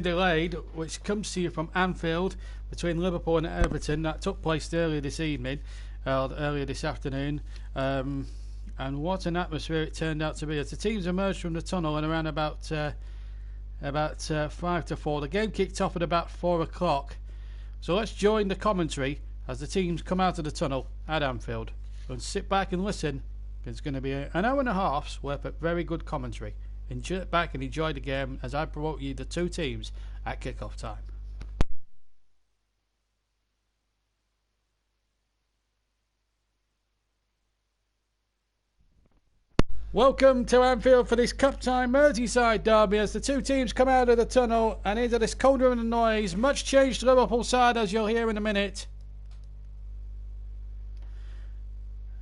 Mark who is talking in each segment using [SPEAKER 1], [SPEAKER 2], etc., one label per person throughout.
[SPEAKER 1] Delayed, which comes to you from Anfield between Liverpool and Everton. That took place earlier this afternoon. And what an atmosphere it turned out to be as the teams emerged from the tunnel and around about 5 to 4. The game kicked off at about 4 o'clock. So let's join the commentary as the teams come out of the tunnel at Anfield. And sit back and listen. It's going to be an hour and a half's worth of very good commentary. Sit back and enjoy the game as I promote you the two teams at kick-off time. Welcome to Anfield for this Cup Time Merseyside derby as the two teams come out of the tunnel and into this cauldron of noise. Much changed Liverpool side, as you'll hear in a minute.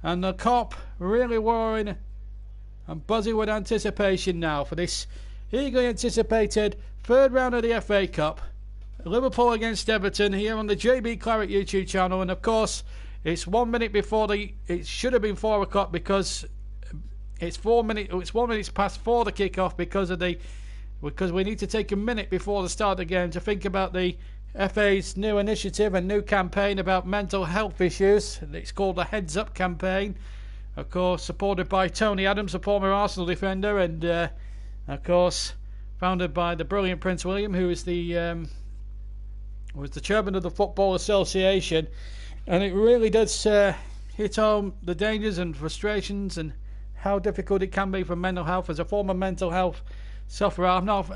[SPEAKER 1] And the Kop really roaring and buzzing with anticipation now for this eagerly anticipated third round of the FA Cup. Liverpool against Everton here on the JB Claret YouTube channel. And of course, it's 1 minute before it should have been 4 o'clock because it's 1 minute past 4 the kick-off because we need to take a minute before the start of the game to think about the FA's new initiative and new campaign about mental health issues. It's called the Heads Up campaign, of course supported by Tony Adams, a former Arsenal defender, and of course founded by the brilliant Prince William, who is the was the chairman of the Football Association. And it really does hit home the dangers and frustrations and how difficult it can be for mental health. As a former mental health sufferer, I've never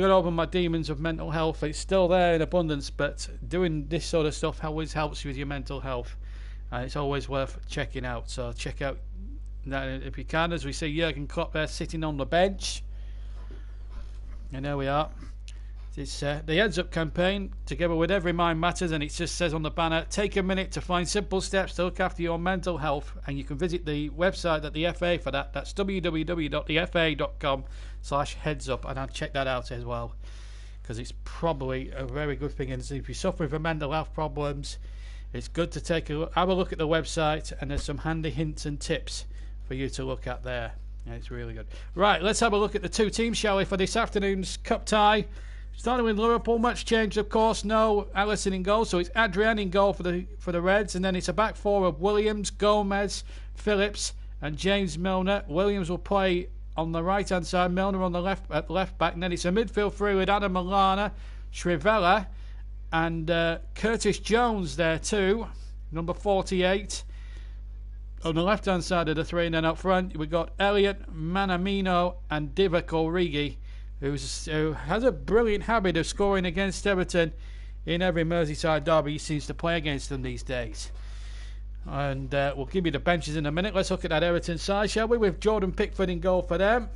[SPEAKER 1] got over my demons of mental health. It's still there in abundance, but doing this sort of stuff always helps you with your mental health, and it's always worth checking out. So check out that if you can, as we see Jurgen Klopp there sitting on the bench. And there we are. It's the Heads Up campaign, together with Every Mind Matters, and it just says on the banner, take a minute to find simple steps to look after your mental health. And you can visit the website at the FA for that. That's www.thefa.com/headsup, and I'll check that out as well, because it's probably a very good thing. And if you're suffering from mental health problems, it's good to have a look at the website, and there's some handy hints and tips for you to look at there. And it's really good. Right, let's have a look at the two teams, shall we, for this afternoon's cup tie. Starting with Liverpool, much change, of course. No Alisson in goal, so it's Adrian in goal for the Reds, and then it's a back four of Williams, Gomez, Phillips, and James Milner. Williams will play on the right-hand side, Milner on the left back, and then it's a midfield three with Adam Lallana, Shrivella, and Curtis Jones there too, number 48. On the left-hand side of the three, and then up front we've got Elliott, Minamino, and Divock Origi, who has a brilliant habit of scoring against Everton in every Merseyside derby he seems to play against them these days. And we'll give you the benches in a minute. Let's look at that Everton side, shall we, with Jordan Pickford in goal for them.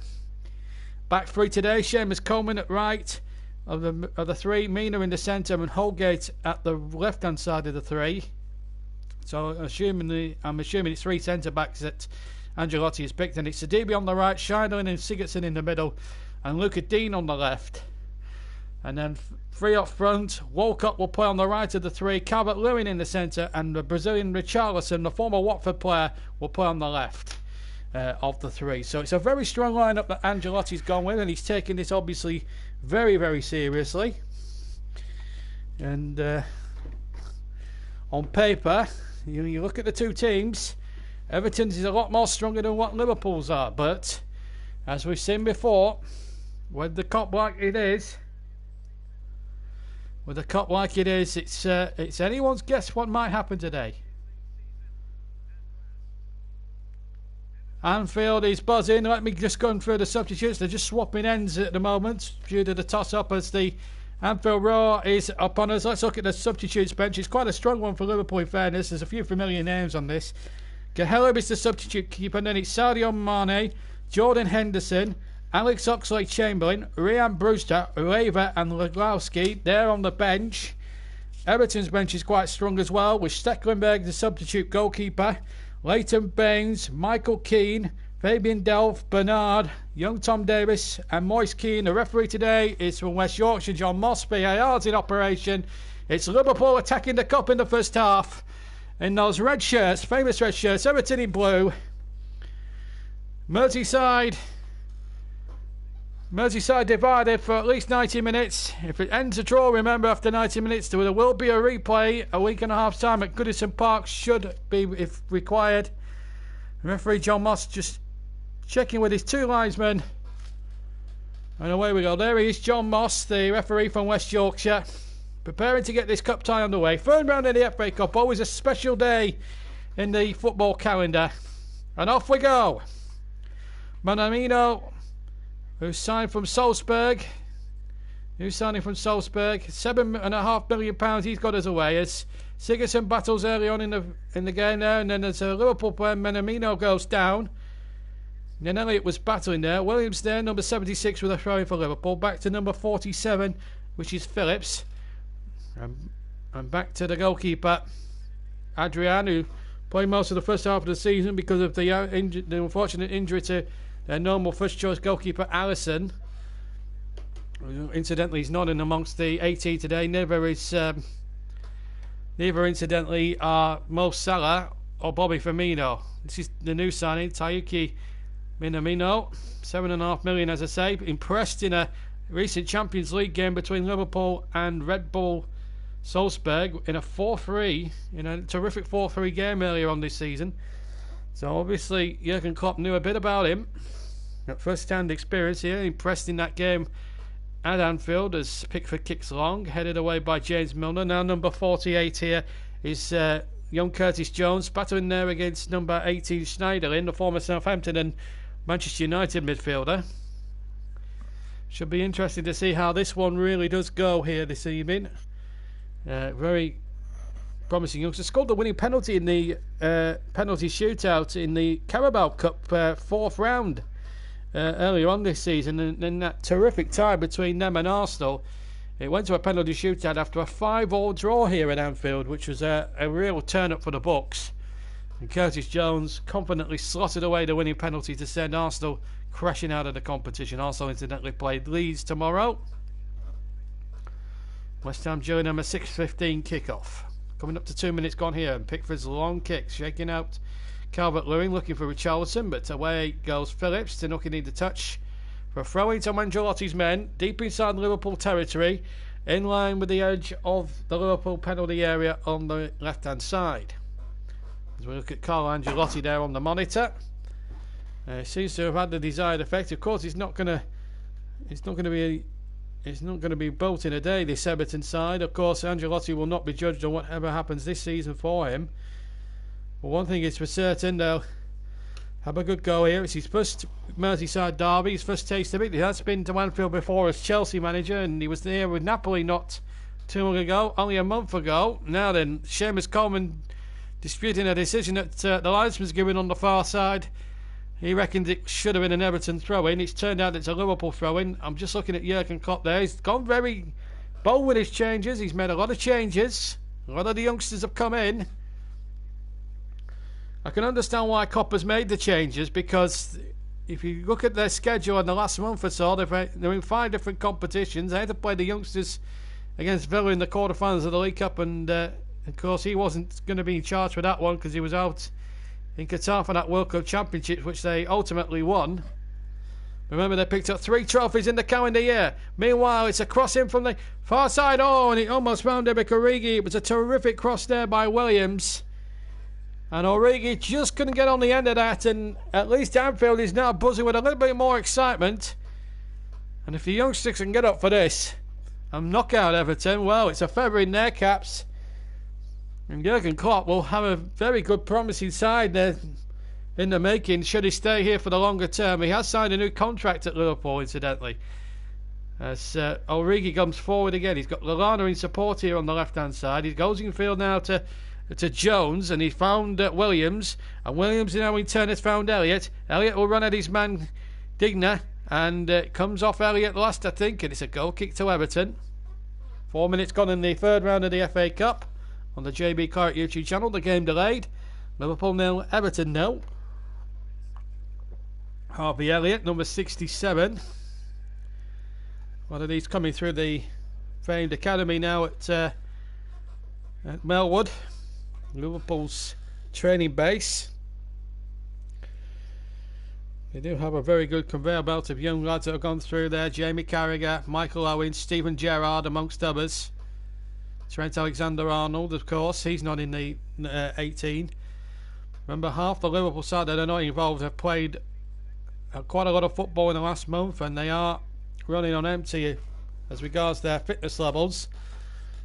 [SPEAKER 1] Back three today, Seamus Coleman at right of the three, Mina in the centre, and Holgate at the left-hand side of the three. So I'm assuming it's three centre-backs that Ancelotti has picked, and it's Sidibe on the right, Schneiderlin and Sigurdsson in the middle, and Luca Dean on the left. And then three up front, Walcott will play on the right of the three, Calvert-Lewin in the centre, and the Brazilian Richarlison, the former Watford player, will play on the left of the three. So it's a very strong lineup that Ancelotti's gone with, and he's taking this obviously very, very seriously. And on paper, you look at the two teams, Everton's is a lot more stronger than what Liverpool's are, but as we've seen before, with the cup like it is, it's anyone's guess what might happen today. Anfield is buzzing. Let me just go through the substitutes. They're just swapping ends at the moment due to the toss-up as the Anfield Roar is up on us. Let's look at the substitutes bench. It's quite a strong one for Liverpool, in fairness. There's a few familiar names on this. Cahill is the substitute keeper, and then it's Sadio Mane, Jordan Henderson, Alex Oxlade-Chamberlain, Ryan Brewster, Reva and Legowski. They're on the bench. Everton's bench is quite strong as well, with Stecklenberg the substitute goalkeeper, Leighton Baines, Michael Keane, Fabian Delph, Bernard, young Tom Davis and Moise Keane. The referee today is from West Yorkshire, John Moss. VAR's in operation. It's Liverpool attacking the cup in the first half in those red shirts, famous red shirts, Everton in blue. Merseyside Merseyside divided for at least 90 minutes. If it ends a draw, remember, after 90 minutes, there will be a replay a week and a half time at Goodison Park, should be, if required. Referee John Moss just checking with his two linesmen. And away we go. There he is, John Moss, the referee from West Yorkshire, preparing to get this cup tie underway. Third round of the FA Cup, always a special day in the football calendar. And off we go. Minamino, who's signed from Salzburg. Who's signing from Salzburg? £7.5 million he's got us away as Sigurdsson battles early on in the game there, and then there's a Liverpool player, Minamino, goes down. And then Elliott was battling there. Williams there, number 76 with a throw in for Liverpool. Back to number 47, which is Phillips. And back to the goalkeeper, Adrian, who played most of the first half of the season because of the unfortunate injury to their normal first choice goalkeeper Alisson. Incidentally, he's not in amongst the 18 today. Neither incidentally are Mo Salah or Bobby Firmino. This is the new signing, Taiyuki Minamino, $7.5 million, as I say. Impressed in a recent Champions League game between Liverpool and Red Bull Salzburg in a 4-3, in a terrific 4-3 game earlier on this season. So obviously Jurgen Klopp knew a bit about him. Got first-hand experience here. Impressed in that game at Anfield as Pickford kicks long, headed away by James Milner. Now number 48 here is young Curtis Jones, battling there against number 18 Schneiderlin, the former Southampton and Manchester United midfielder. Should be interesting to see how this one really does go here this evening. Very promising youngster. Scored the winning penalty in the penalty shootout in the Carabao Cup fourth round earlier on this season, and in that terrific tie between them and Arsenal, it went to a penalty shootout after a 5-5 draw here at Anfield, which was a real turn up for the books. And Curtis Jones confidently slotted away the winning penalty to send Arsenal crashing out of the competition. Arsenal incidentally played Leeds tomorrow. West Ham during them a 6:15 kickoff. Coming up to 2 minutes gone here, and Pickford's long kick shaking out Calvert-Lewin, looking for Richarlison, but away goes Phillips. Tanuki need the touch for a throw into Ancelotti's men, deep inside Liverpool territory, in line with the edge of the Liverpool penalty area on the left-hand side. As we look at Carlo Ancelotti there on the monitor, seems to have had the desired effect. Of course, it's not going to be built in a day, this Everton side. Of course, Ancelotti will not be judged on whatever happens this season for him. But one thing is for certain, they'll have a good go here. It's his first Merseyside derby, his first taste of it. He has been to Anfield before as Chelsea manager, and he was there with Napoli not too long ago, only a month ago. Now then, Seamus Coleman disputing a decision that the linesman's given on the far side. He reckoned it should have been an Everton throw-in. It's turned out it's a Liverpool throw-in. I'm just looking at Jurgen Klopp there. He's gone very bold with his changes. He's made a lot of changes. A lot of the youngsters have come in. I can understand why Klopp has made the changes, because if you look at their schedule in the last month or so, they're in 5 different competitions. They had to play the youngsters against Villa in the quarterfinals of the League Cup, and of course he wasn't going to be in charge for that one because he was out in Qatar for that World Cup Championship, which they ultimately won. Remember, they picked up 3 trophies in the calendar year. Meanwhile, it's a cross in from the far side. Oh, and it almost found Eric Origi. It was a terrific cross there by Williams. And Origi just couldn't get on the end of that, and at least Anfield is now buzzing with a little bit more excitement. And if the youngsters can get up for this and knock out Everton, well, it's a feather in their caps. And Jurgen Klopp will have a very good promising side there in the making, should he stay here for the longer term. He has signed a new contract at Liverpool, incidentally. As Origi comes forward again, he's got Lallana in support here on the left-hand side. He goes in field now to Jones, and he found Williams, and Williams now in turn has found Elliott. Elliott will run at his man Digna, and comes off Elliott last, I think, and it's a goal kick to Everton. 4 minutes gone in the third round of the FA Cup on the JB Clark YouTube channel. The game delayed. Liverpool 0, Everton 0. Harvey Elliott, number 67. One of these coming through the famed academy now at Melwood, Liverpool's training base. They do have a very good conveyor belt of young lads that have gone through there. Jamie Carragher, Michael Owen, Stephen Gerrard amongst others. Trent Alexander-Arnold, of course, he's not in the 18. Remember, half the Liverpool side that are not involved have played quite a lot of football in the last month, and they are running on empty as regards their fitness levels.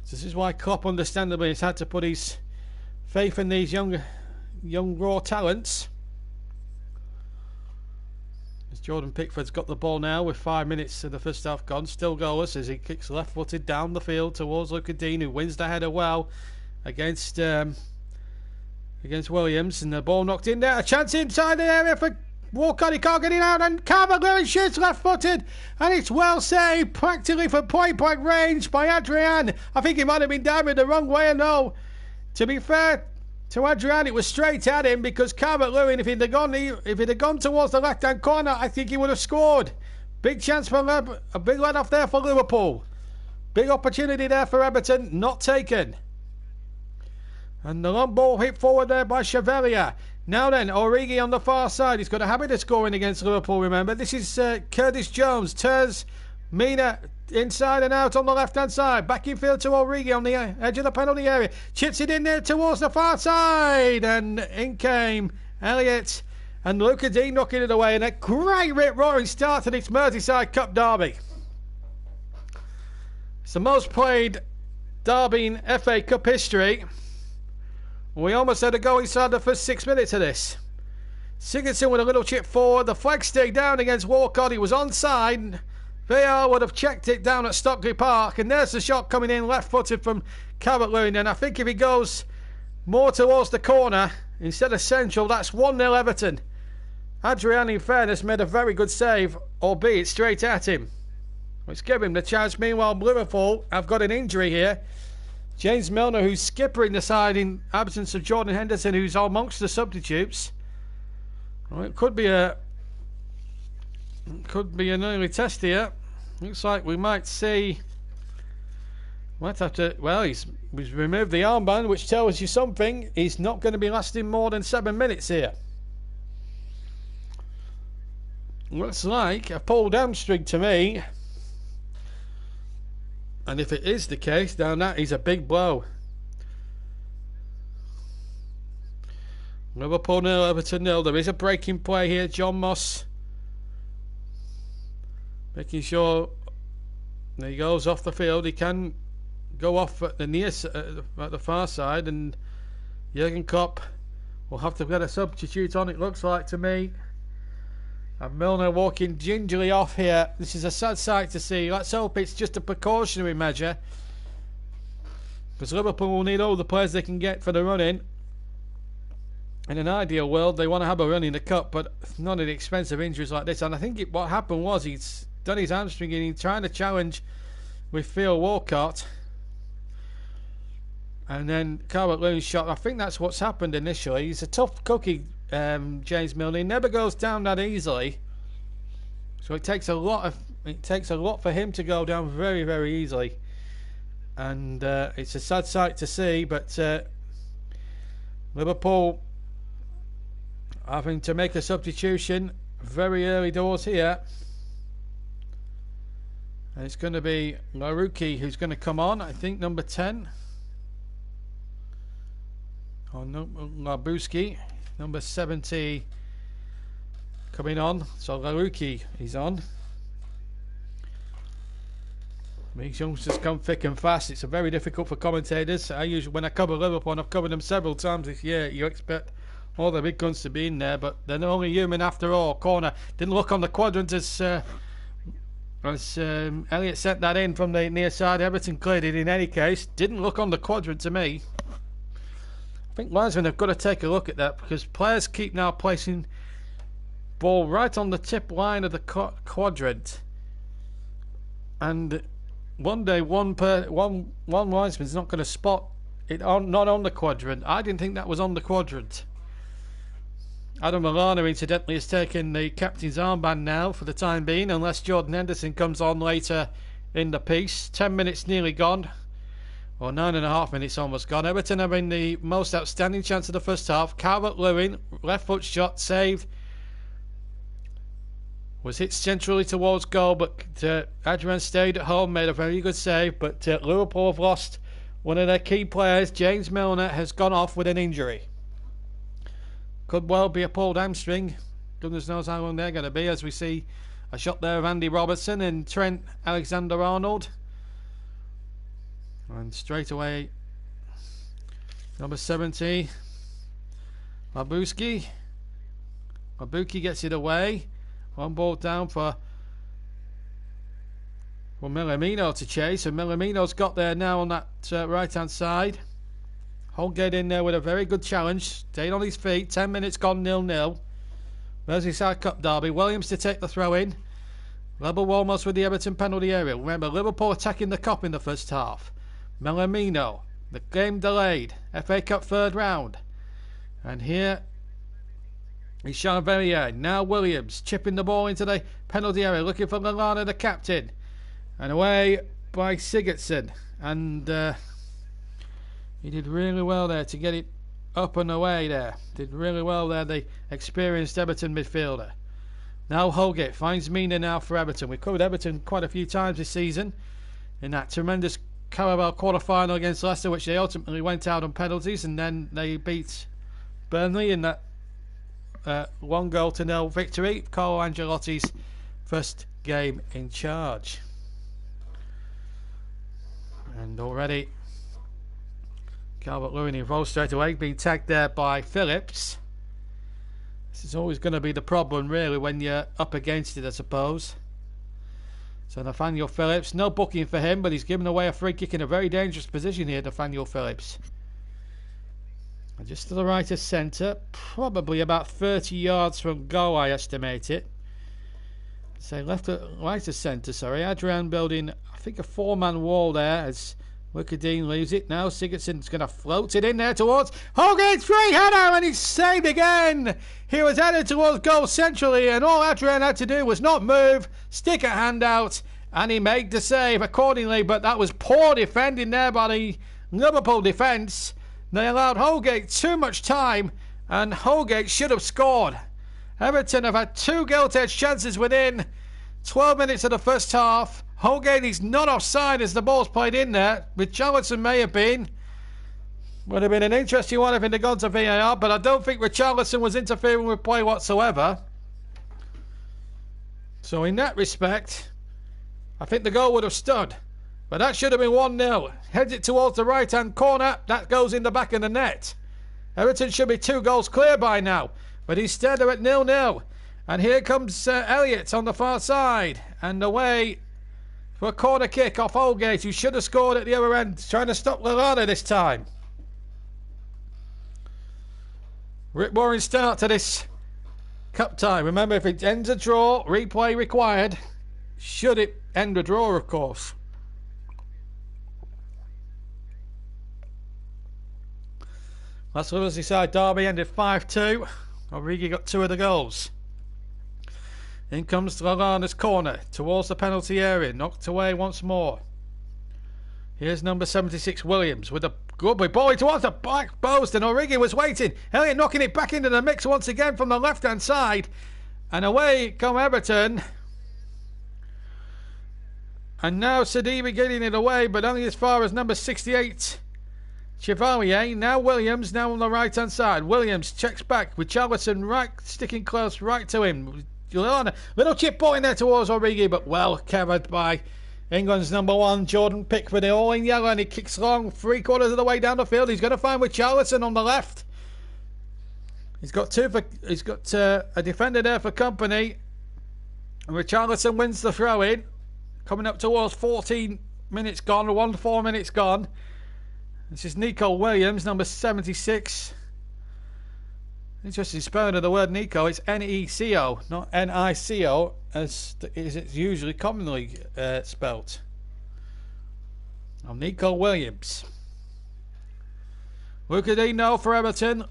[SPEAKER 1] So this is why Klopp, understandably, has had to put his faith in these young raw talents. As Jordan Pickford's got the ball now with 5 minutes of the first half gone, still goalless as he kicks left-footed down the field towards Luca Dean, who wins the header well against Williams, and the ball knocked in there. A chance inside the area for Walcott. He can't get it out, and Calvert-Lewin shoots left-footed, and it's well saved, practically for point-blank range by Adrian. I think he might have been diving the wrong way, and no. To be fair to Adrian, it was straight at him, because Calvert-Lewin, if he'd have gone towards the left-hand corner, I think he would have scored. Big chance for a big let-off there for Liverpool. Big opportunity there for Everton, not taken. And the long ball hit forward there by Chevalier. Now then, Origi on the far side. He's got a habit of scoring against Liverpool, remember. This is Curtis Jones. Ters Mina inside and out on the left-hand side. Back in field to Origi on the edge of the penalty area. Chips it in there towards the far side. And in came Elliott and Luca Dean knocking it away. And a great rip-roaring start to this Merseyside Cup derby. It's the most played derby in FA Cup history. We almost had a goal inside the first 6 minutes of this. Sigurdsson with a little chip forward. The flag stayed down against Walcott. He was onside. VAR would have checked it down at Stockley Park. And there's the shot coming in left-footed from Calvert-Lewin. And I think if he goes more towards the corner instead of central, that's 1-0 Everton. Adrian, in fairness, made a very good save, albeit straight at him, which gave him the chance. Meanwhile, Liverpool have got an injury here. James Milner, who's skippering the side in absence of Jordan Henderson, who's amongst the substitutes. Well, it could be an early test here. Looks like we might see. Might have to. Well, he's removed the armband, which tells you something. He's not going to be lasting more than 7 minutes here. Looks like a pulled hamstring to me. And if it is the case, then that is a big blow. Liverpool 0, Everton 0. There is a breaking play here. John Moss making sure that he goes off the field. He can go off at the far side, and Jurgen Klopp will have to get a substitute on, it looks like to me. And Milner walking gingerly off here. This is a sad sight to see. Let's hope it's just a precautionary measure, because Liverpool will need all the players they can get for the run-in. In an ideal world, they want to have a run in the Cup, but not at the expense of injuries like this. And I think what happened was he's done his hamstring and he's trying to challenge with Theo Walcott. And then Calvert-Lewin shot. I think that's what's happened initially. He's a tough cookie, James Milner. He never goes down that easily, so it takes a lot for him to go down very, very easily. And it's a sad sight to see, but Liverpool having to make a substitution very early doors here, and it's going to be Larouki who's going to come on. I think number 10. Oh no, Labuski, number 70 coming on. So Larouki is on. These youngsters come thick and fast. It's very difficult for commentators. When I cover Liverpool, and I've covered them several times this year, you expect all the big guns to be in there, but they're only human after all. Corner didn't look on the quadrant as Elliott sent that in from the near side. Everton cleared it in any case. Didn't look on the quadrant to me. I think linesmen have got to take a look at that, because players keep now placing ball right on the tip line of the quadrant, and one day one linesman's not going to spot it not on the quadrant. I didn't think that was on the quadrant. Adam Lallana incidentally has taken the captain's armband now for the time being, unless Jordan Henderson comes on later in the piece. 10 minutes nearly gone, or 9.5 minutes almost gone. Everton having the most outstanding chance of the first half. Calvert-Lewin, left foot shot, saved Was hit centrally towards goal, but Adrian stayed at home, made a very good save. But Liverpool have lost one of their key players. James Milner has gone off with an injury. Could well be a pulled hamstring. Goodness knows how long they're going to be, as we see a shot there of Andy Robertson and Trent Alexander-Arnold. And straight away, number 70, Mabuki gets it away. One ball down for Millamino to chase, and Millamino's got there now on that right hand side. Holgate in there with a very good challenge, stayed on his feet. 10 minutes gone, 0-0. Merseyside Cup derby. Williams to take the throw in. Level almost with the Everton penalty area. Remember, Liverpool attacking the Cup in the first half. Millamino, the game delayed, FA Cup third round, and here is Chalaveria. Now Williams chipping the ball into the penalty area, looking for Lallana, the captain, and away by Sigurdsson. And he did really well there to get it up and away there. Did really well there, the experienced Everton midfielder. Now Holgate finds Mina now for Everton. We've covered Everton quite a few times this season in that tremendous Carabao quarter-final against Leicester, which they ultimately went out on penalties, and then they beat Burnley in that 1-0 victory. Carlo Ancelotti's first game in charge. And already Calvert-Lewin involved straight away, being tagged there by Phillips. This is always going to be the problem, really, when you're up against it, I suppose. So Nathaniel Phillips, no booking for him, but he's given away a free kick in a very dangerous position here, Nathaniel Phillips. And just to the right of centre, probably about 30 yards from goal, I estimate it. Say right of centre, sorry. Adrian building, I think, a 4-man wall there as Wickerdine leaves it. Now Sigurdsson's going to float it in there towards Holgate's free header, and he's saved again. He was headed towards goal centrally, and all Adrian had to do was not move, stick a hand out, and he made the save accordingly. But that was poor defending there by the Liverpool defence. They allowed Holgate too much time, and Holgate should have scored. Everton have had 2 gilt-edged chances within 12 minutes of the first half. Holgate is not offside as the ball's played in there. Richarlison may have been. Would have been an interesting one if it had gone to VAR, but I don't think Richarlison was interfering with play whatsoever. So in that respect, I think the goal would have stood. But that should have been 1-0. Heads it towards the right-hand corner. That goes in the back of the net. Everton should be 2 goals clear by now. But instead they're at 0-0. And here comes Elliott on the far side. And away for a corner kick off Holgate, who should have scored at the other end, trying to stop Lallana this time. Rick Warren's start to this cup tie. Remember, if it ends a draw, replay required. Should it end a draw, of course. Last Merseyside derby ended 5-2. Origi got 2 of the goals. In comes Lallana's corner towards the penalty area, knocked away once more. Here's number 76 Williams with a good ball towards the back post, and Origi was waiting. Elliott knocking it back into the mix once again from the left hand side, and away come Everton. And now Sadibi getting it away, but only as far as number 68 Chevalier. Now Williams, now on the right hand side. Williams checks back with Richarlison right, sticking close right to him. Little chip ball in there towards Origi, but well covered by England's number 1, Jordan Pickford, all in yellow, and he kicks long 3/4 of the way down the field. He's going to find Richarlison on the left. He's got a defender there for company. And Richarlison wins the throw in, coming up towards 14 minutes gone, 4 minutes gone. This is Nico Williams, number 76. Interesting spelling of the word Nico. It's N-E-C-O, not N-I-C-O, as it's usually commonly spelt. Now, Nico Williams. Lucadino for Everton.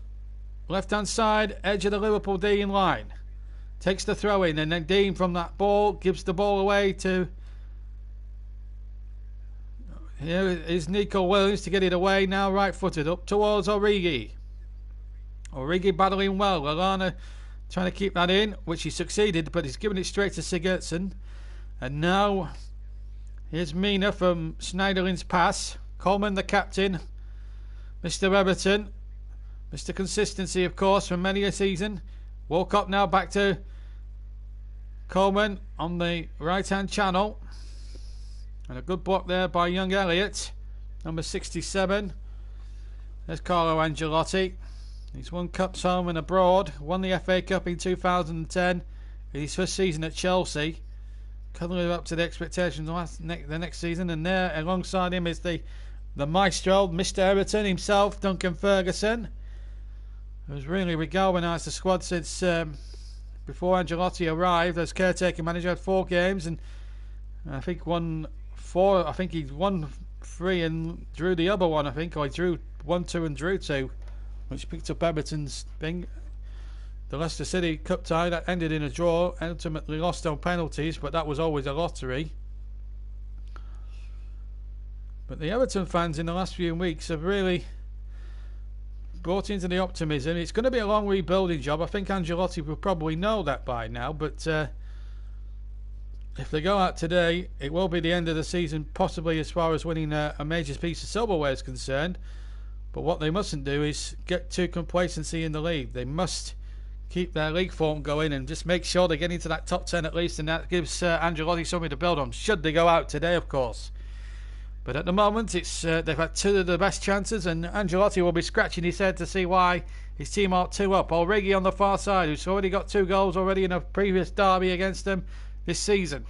[SPEAKER 1] Left-hand side, edge of the Liverpool Dean line. Takes the throw in, and then Dean from that ball gives the ball away to... Here is Nico Williams to get it away, now right-footed, up towards Origi. Origi battling well. Lallana trying to keep that in, which he succeeded, but he's given it straight to Sigurdsson. And now here's Mina from Schneiderlin's pass. Coleman, the captain, Mr. Everton, Mr. Consistency, of course, from many a season. Walcott now back to Coleman on the right-hand channel. And a good block there by young Elliott, number 67. There's Carlo Ancelotti. He's won cups home and abroad. Won the FA Cup in 2010 in his first season at Chelsea. Couldn't live up to the expectations the next season. And there alongside him is the maestro, Mr. Everton himself, Duncan Ferguson, who's really galvanised the squad since before Ancelotti arrived as caretaker manager. Had 4 games and I think won 4. I think he won 3 and drew the other one. I think, or he drew 1, 2 and drew 2, which picked up Everton's thing. The Leicester City Cup tie that ended in a draw, ultimately lost on penalties, but that was always a lottery. But the Everton fans in the last few weeks have really brought into the optimism. It's going to be a long rebuilding job. I think Ancelotti will probably know that by now, but if they go out today, it will be the end of the season, possibly as far as winning a major piece of silverware is concerned. But what they mustn't do is get too complacency in the league. They must keep their league form going and just make sure they get into that top 10 at least, and that gives Ancelotti something to build on, should they go out today, of course. But at the moment, it's they've had 2 of the best chances, and Ancelotti will be scratching his head to see why his team aren't 2 up. Origi on the far side, who's already got 2 goals already in a previous derby against them this season.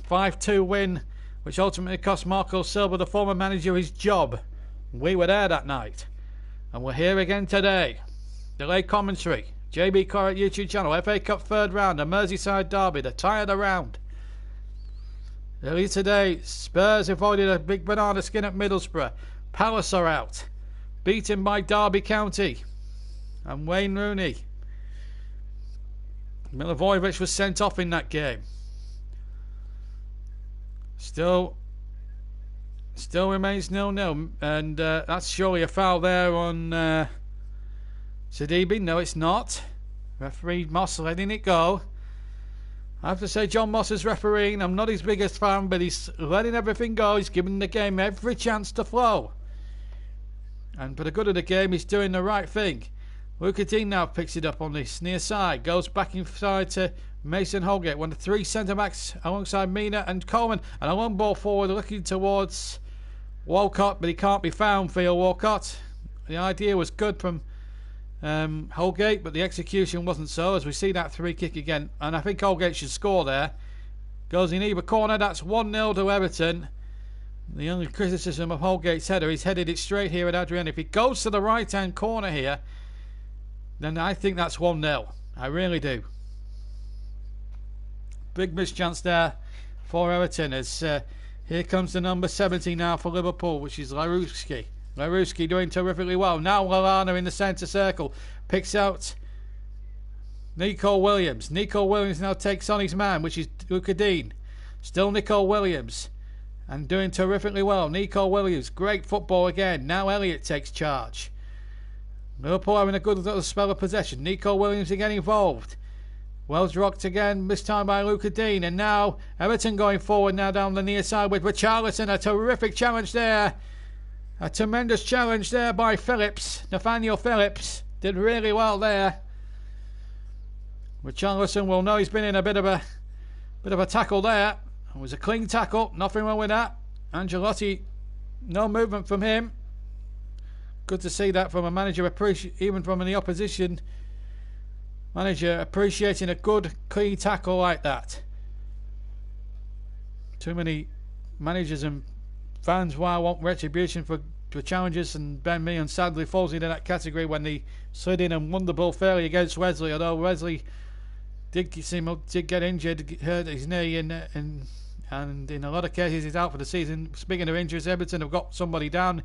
[SPEAKER 1] 5-2 win, which ultimately cost Marco Silva, the former manager, his job. We were there that night, and we're here again today. Delayed commentary, JB Corrett YouTube channel, FA Cup 3rd round, a Merseyside derby, the tie of the round. Earlier today, Spurs avoided a big banana skin at Middlesbrough. Palace are out, beaten by Derby County and Wayne Rooney. Milivojevic was sent off in that game. Still remains 0-0, and that's surely a foul there on Sidibe. No, it's not. Referee Moss letting it go. I have to say, John Moss is refereeing. I'm not his biggest fan, but he's letting everything go. He's giving the game every chance to flow. And for the good of the game, he's doing the right thing. Luca Dean now picks it up on this near side. Goes back inside to Mason Holgate. One of the 3 centre-backs alongside Mina and Coleman. And a long ball forward looking towards Walcott, but he can't be found, Theo Walcott. The idea was good from Holgate, but the execution wasn't so, as we see that 3 kick again, and I think Holgate should score there. Goes in either corner. That's 1-0 to Everton. The only criticism of Holgate's header, he's headed it straight here at Adrian. If he goes to the right hand corner here, then I think that's 1-0. I really do. Big mischance there for Everton, as here comes the number 70 now for Liverpool, which is Laruski. Laruski doing terrifically well. Now Lallana in the centre circle. Picks out Nico Williams. Nico Williams now takes on his man, which is Luca Dean. Still Nico Williams. And doing terrifically well. Nico Williams. Great football again. Now Elliott takes charge. Liverpool having a good little spell of possession. Nico Williams again involved. Wells rocked again, this time by Luca Dean. And now Everton going forward now down the near side with Richarlison. A terrific challenge there. A tremendous challenge there by Phillips. Nathaniel Phillips did really well there. Richarlison will know he's been in a bit of a tackle there. It was a clean tackle, nothing wrong with that. Ancelotti, no movement from him. Good to see that from a manager, even from the opposition manager, appreciating a good clean tackle like that. Too many managers and fans want retribution for challenges, and Ben Meehan sadly falls into that category when he slid in and won the ball fairly against Wesley, although Wesley did get injured, hurt his knee, and in a lot of cases he's out for the season. Speaking of injuries, Everton have got somebody down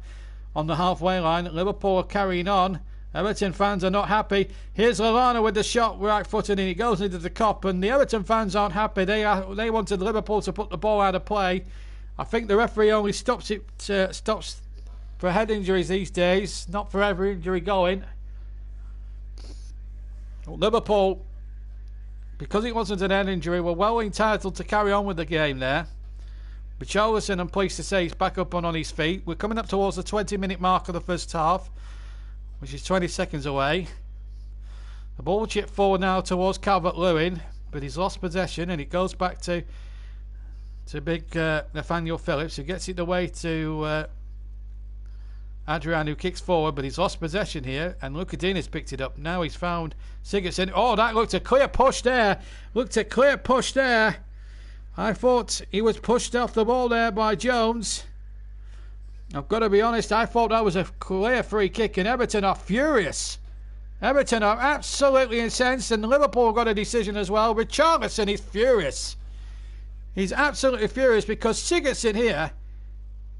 [SPEAKER 1] on the halfway line. Liverpool are carrying on. Everton fans are not happy. Here's Lallana with the shot, right footed, and it goes into the cop, and the Everton fans aren't happy. They wanted Liverpool to put the ball out of play. I think the referee only stops for head injuries these days, not for every injury going. Liverpool because it wasn't an head injury, we're well entitled to carry on with the game there. Richarlison, I'm pleased to say, is back up and on his feet. We're coming up towards the 20-minute mark of the first half, which is 20 seconds away. The ball chipped forward now towards Calvert-Lewin, but he's lost possession, and it goes back to big Nathaniel Phillips, who gets it away to Adrian, who kicks forward, but he's lost possession here, and Lucadina's picked it up. Now he's found Sigurdsson. Oh, that looked a clear push there. I thought he was pushed off the ball there by Jones. I've got to be honest, I thought that was a clear free kick, and Everton are furious. Everton are absolutely incensed, and Liverpool got a decision as well. Richarlison is furious. He's absolutely furious because Sigurdsson here,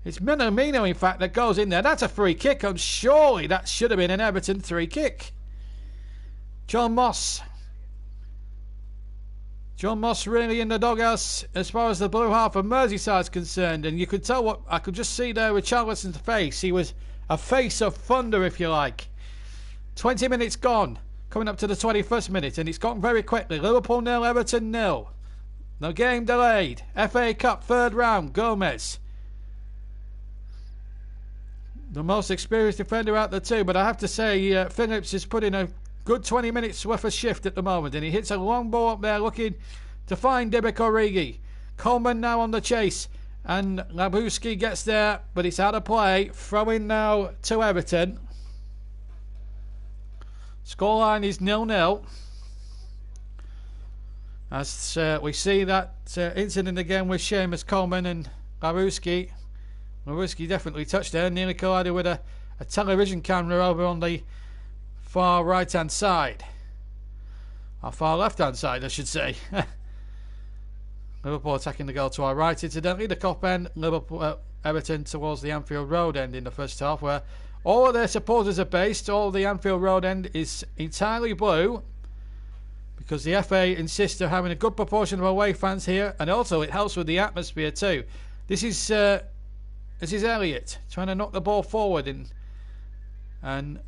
[SPEAKER 1] it's Minamino in fact that goes in there. That's a free kick, and surely that should have been an Everton free kick. John Moss really in the doghouse as far as the blue half of Merseyside is concerned, and you could tell what I could just see there with Richarlison's face. He was a face of thunder, if you like. 20 minutes gone, coming up to the 21st minute, and it's gone very quickly. Liverpool 0, Everton 0. No game delayed. FA Cup third round, Gomez. The most experienced defender out there too, but I have to say Phillips is putting a good 20 minutes worth of shift at the moment, and he hits a long ball up there looking to find Divock Origi. Coleman now on the chase, and Labuski gets there, but it's out of play. Throwing now to Everton. Scoreline is 0-0. As we see that incident again with Seamus Coleman and Labuski. Labuski definitely touched there, nearly collided with a television camera over on the far right hand side, or far left hand side I should say. Liverpool attacking the goal to our right incidentally. The Kop end, Everton towards the Anfield Road end in the first half, where all of their supporters are based. All of the Anfield Road end is entirely blue because the FA insist on having a good proportion of away fans here, and also it helps with the atmosphere too. This is Elliott trying to knock the ball forward, and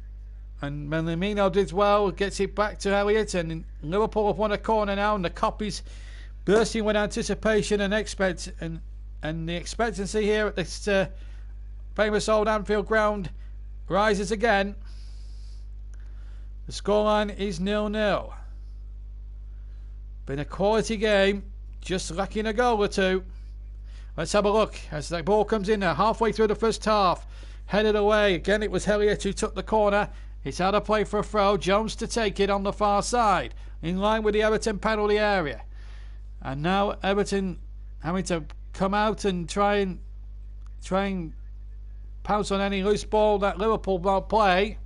[SPEAKER 1] Minamino did well, gets it back to Elliott, and Liverpool have won a corner now, and the Kop is bursting with anticipation and the expectancy here at this famous old Anfield ground rises again. The scoreline is 0-0. Been a quality game, just lacking a goal or two. Let's have a look as the ball comes in now, halfway through the first half. Headed away. Again, it was Elliott who took the corner. It's out of play for a throw. Jones to take it on the far side, in line with the Everton penalty area. And now Everton having to come out and try and pounce on any loose ball that Liverpool won't play.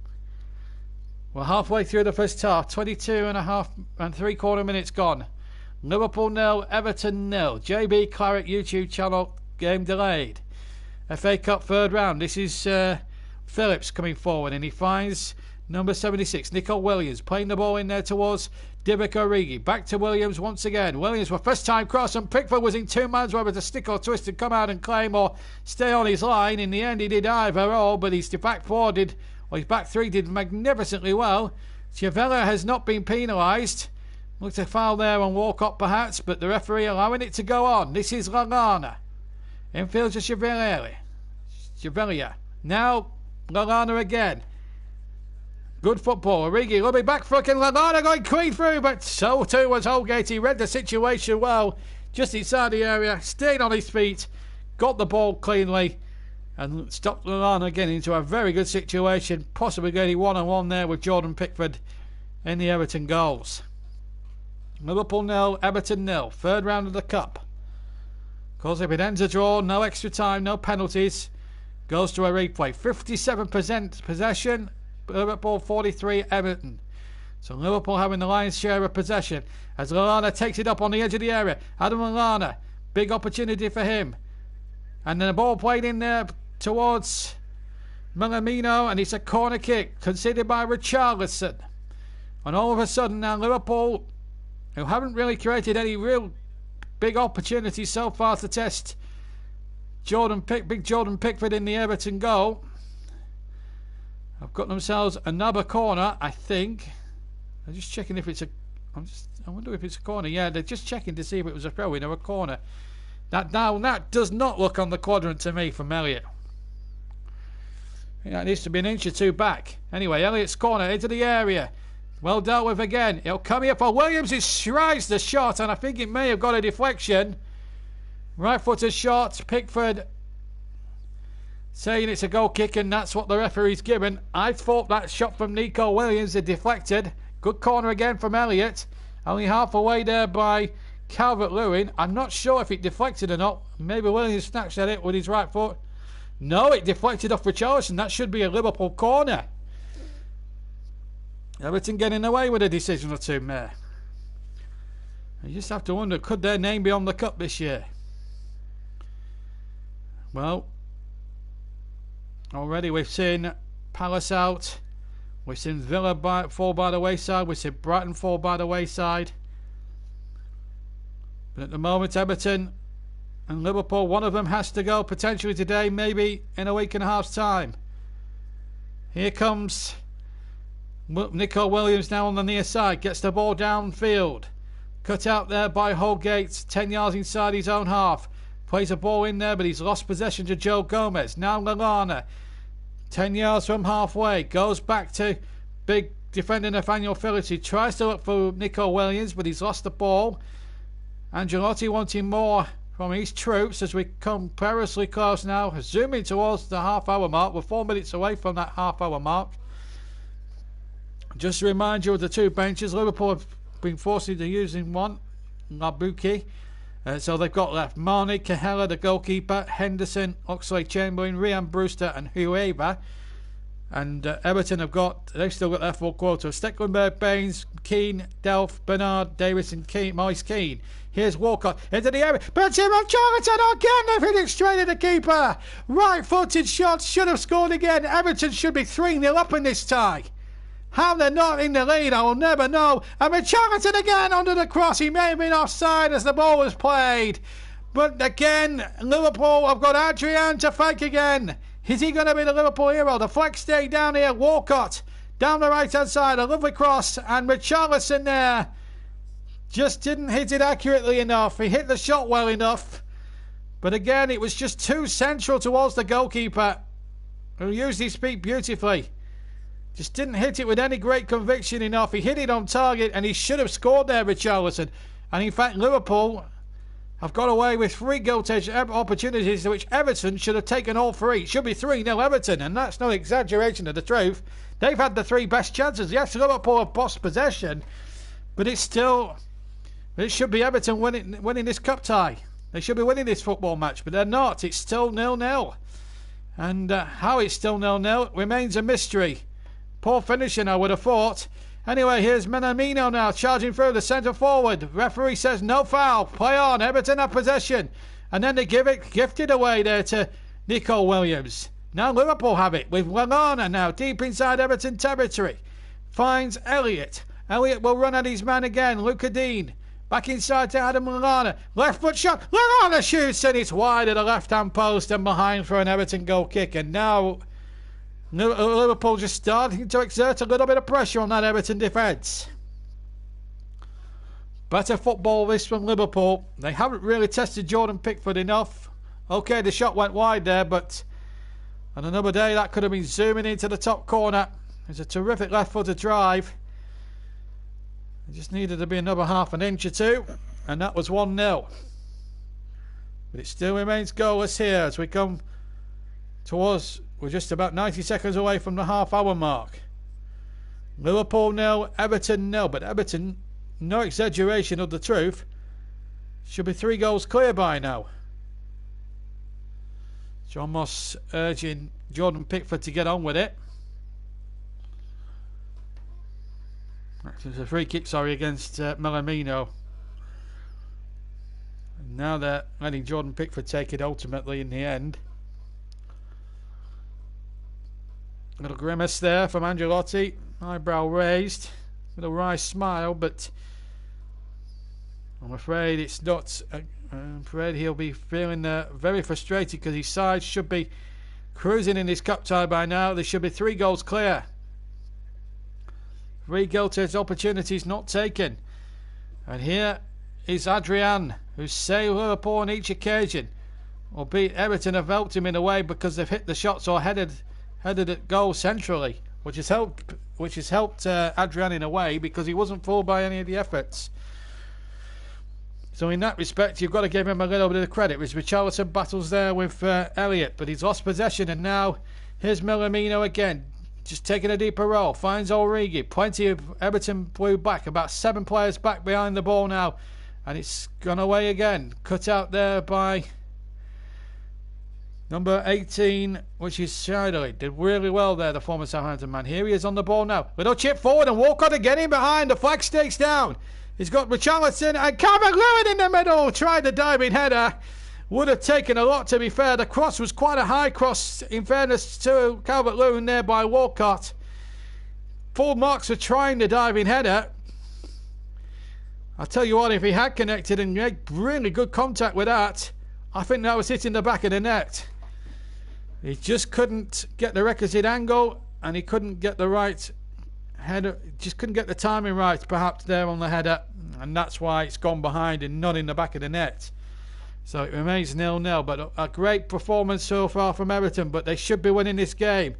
[SPEAKER 1] We're halfway through the first half. 22.5 minutes gone. Liverpool 0, Everton 0. JB Claret YouTube channel, game delayed. FA Cup third round. This is Phillips coming forward, and he finds number 76, Nico Williams, playing the ball in there towards Divock Origi. Back to Williams once again. Williams for first time cross, and Pickford was in two man's whether to stick or twist and come out and claim or stay on his line. In the end, he did either or, but his back four did, or his back three did magnificently well. Chavella has not been penalised. Looked a foul there on Walcott perhaps, but the referee allowing it to go on. This is Lallana. Infield to Chevalier. Now Lallana again. Good football. Origi will be back fucking Lallana going clean through, but so too was Holgate. He read the situation well, just inside the area, stayed on his feet, got the ball cleanly, and stopped Lallana getting into a very good situation, possibly getting one-on-one there with Jordan Pickford in the Everton goals. Liverpool 0, Everton 0. Third round of the Cup. Of course, if it ends a draw, no extra time, no penalties, goes to a replay. 57% possession, Liverpool 43, Everton. So Liverpool having the lion's share of possession as Lallana takes it up on the edge of the area. Adam Lallana, big opportunity for him. And then the ball played in there towards Minamino, and it's a corner kick conceded by Richarlison. And all of a sudden now Liverpool, who haven't really created any real big opportunities so far to test big Jordan Pickford in the Everton goal, have got themselves another corner, I think. I'm just checking if it's a... I wonder if it's a corner. Yeah, they're just checking to see if it was a throw-in or a corner. That does not look on the quadrant to me from Elliott. Yeah, it needs to be an inch or two back. Anyway, Elliott's corner into the area. Well dealt with again. It'll come here for Williams. He strides the shot, and I think it may have got a deflection. Right-footed shot. Pickford saying it's a goal kick, and that's what the referee's given. I thought that shot from Nico Williams had deflected. Good corner again from Elliott. Only half away there by Calvert-Lewin. I'm not sure if it deflected or not. Maybe Williams snatched at it with his right foot. No, it deflected off Richarlison. That should be a Liverpool corner. Everton getting away with a decision or two there. You just have to wonder, could their name be on the cup this year? Well, already we've seen Palace out. We've seen Villa fall by the wayside. We've seen Brighton fall by the wayside. But at the moment, Everton and Liverpool, one of them has to go potentially today, maybe in a week and a half's time. Here comes Nico Williams now on the near side. Gets the ball downfield. Cut out there by Holgate. 10 yards inside his own half. Plays a ball in there, but he's lost possession to Joe Gomez. Now Lallana. 10 yards from halfway. Goes back to big defender Nathaniel Phillips. He tries to look for Nico Williams, but he's lost the ball. Ancelotti wanting more from his troops as we come perilously close now. Zooming towards the half-hour mark. We're 4 minutes away from that half-hour mark. Just to remind you of the two benches. Liverpool have been forced into using one. Labuki. So they've got left Marnie, Cahella, the goalkeeper, Henderson, Oxlade-Chamberlain, Ryan Brewster and Hueva. And Everton they've still got their full quota. Stecklenberg, Baines, Keane, Delph, Bernard, Davis and Keane, Moise Keane. Here's Walcott into the area. But Charlton again, they've hit it straight at the keeper. Right-footed shot, should have scored again. Everton should be 3-0 up in this tie. How they're not in the lead, I will never know. And Richarlison again under the cross. He may have been offside as the ball was played. But again, Liverpool have got Adrian to fake again. Is he going to be the Liverpool hero? The flex stay down here. Walcott down the right-hand side. A lovely cross. And Richarlison there just didn't hit it accurately enough. He hit the shot well enough. But again, it was just too central towards the goalkeeper, who used his feet beautifully. Just didn't hit it with any great conviction enough. He hit it on target and he should have scored there, Richarlison. And in fact, Liverpool have got away with 3 goal-edge opportunities, which Everton should have taken all 3. It should be 3-0 Everton, and that's no exaggeration of the truth. They've had the 3 best chances. Yes, Liverpool have bossed possession, but it should be Everton winning this cup tie. They should be winning this football match, but they're not. It's still 0-0. And how it's still 0-0 remains a mystery. Poor finishing, I would have thought. Anyway, here's Minamino now charging through the centre forward. Referee says no foul. Play on. Everton have possession. And then they gifted away there to Nico Williams. Now Liverpool have it with Lallana now deep inside Everton territory. Finds Elliott. Elliott will run at his man again. Luca Dean. Back inside to Adam Lallana. Left foot shot. Lallana shoots and it's wide at the left-hand post and behind for an Everton goal kick. And now Liverpool just starting to exert a little bit of pressure on that Everton defence. Better football this from Liverpool. They haven't really tested Jordan Pickford enough. Okay, the shot went wide there, but on another day that could have been zooming into the top corner. It's a terrific left-footed drive. It just needed to be another half an inch or two, and that was 1-0. But it still remains goalless here as we come towards... We're just about 90 seconds away from the half-hour mark. Liverpool 0, Everton 0. But Everton, no exaggeration of the truth, should be 3 goals clear by now. John Moss urging Jordan Pickford to get on with it. It's a free kick, against Minamino. And now they're letting Jordan Pickford take it ultimately in the end. A little grimace there from Ancelotti, eyebrow raised, with a wry smile, but I'm afraid it's not. I'm afraid he'll be feeling very frustrated because his side should be cruising in this cup tie by now. There should be 3 goals clear. 3 goal-edge opportunities not taken. And here is Adrian, who's saved Liverpool on each occasion. Albeit Everton have helped him in a way because they've hit the shots or headed at goal centrally, which has helped Adrian in a way because he wasn't fooled by any of the efforts. So in that respect, you've got to give him a little bit of credit. Richarlison battles there with Elliott, but he's lost possession, and now here's Minamino again, just taking a deeper role, finds Origi. Plenty of Everton blue back, about 7 players back behind the ball now, and it's gone away again. Cut out there by number 18, which is Shidley. Did really well there, the former Southampton man. Here he is on the ball now. Little chip forward, and Walcott again in behind. The flag stakes down. He's got Richarlison and Calvert-Lewin in the middle. Tried the diving header. Would have taken a lot, to be fair. The cross was quite a high cross, in fairness to Calvert-Lewin there by Walcott. Full marks for trying the diving header. I'll tell you what, if he had connected and made really good contact with that, I think that was hitting the back of the net. He just couldn't get the requisite angle, and he couldn't get the right header, just couldn't get the timing right perhaps there on the header, and that's why it's gone behind and not in the back of the net. So it remains 0-0, but a great performance so far from Everton, but they should be winning this game.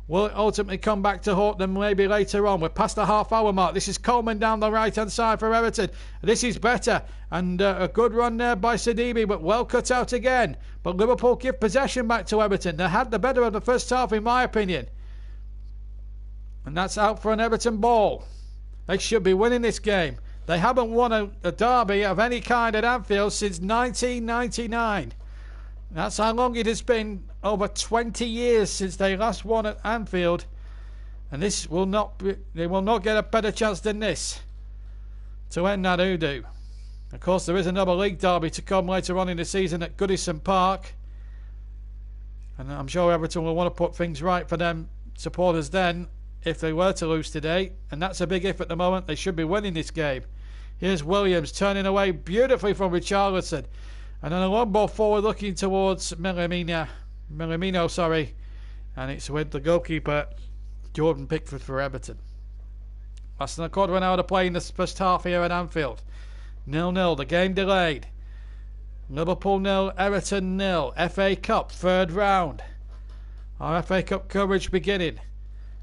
[SPEAKER 1] Will it ultimately come back to haunt them maybe later on? We're past the half-hour mark. This is Coleman down the right-hand side for Everton. This is better, and a good run there by Sidibe, but well cut out again. But Liverpool give possession back to Everton. They had the better of the first half, in my opinion. And that's out for an Everton ball. They should be winning this game. They haven't won a derby of any kind at Anfield since 1999. That's how long it has been, over 20 years since they last won at Anfield. And this will not be, they will not get a better chance than this to end that hoodoo. Of course, there is another league derby to come later on in the season at Goodison Park. And I'm sure Everton will want to put things right for them supporters then, if they were to lose today, and that's a big if at the moment. They should be winning this game. Here's Williams turning away beautifully from Richarlison, and then a long ball forward looking towards Minamino, and it's with the goalkeeper Jordan Pickford for Everton. Less than a quarter of an hour to play in the first half here at Anfield. 0-0, the game delayed. Liverpool 0, Everton 0. FA Cup third round. Our FA Cup coverage beginning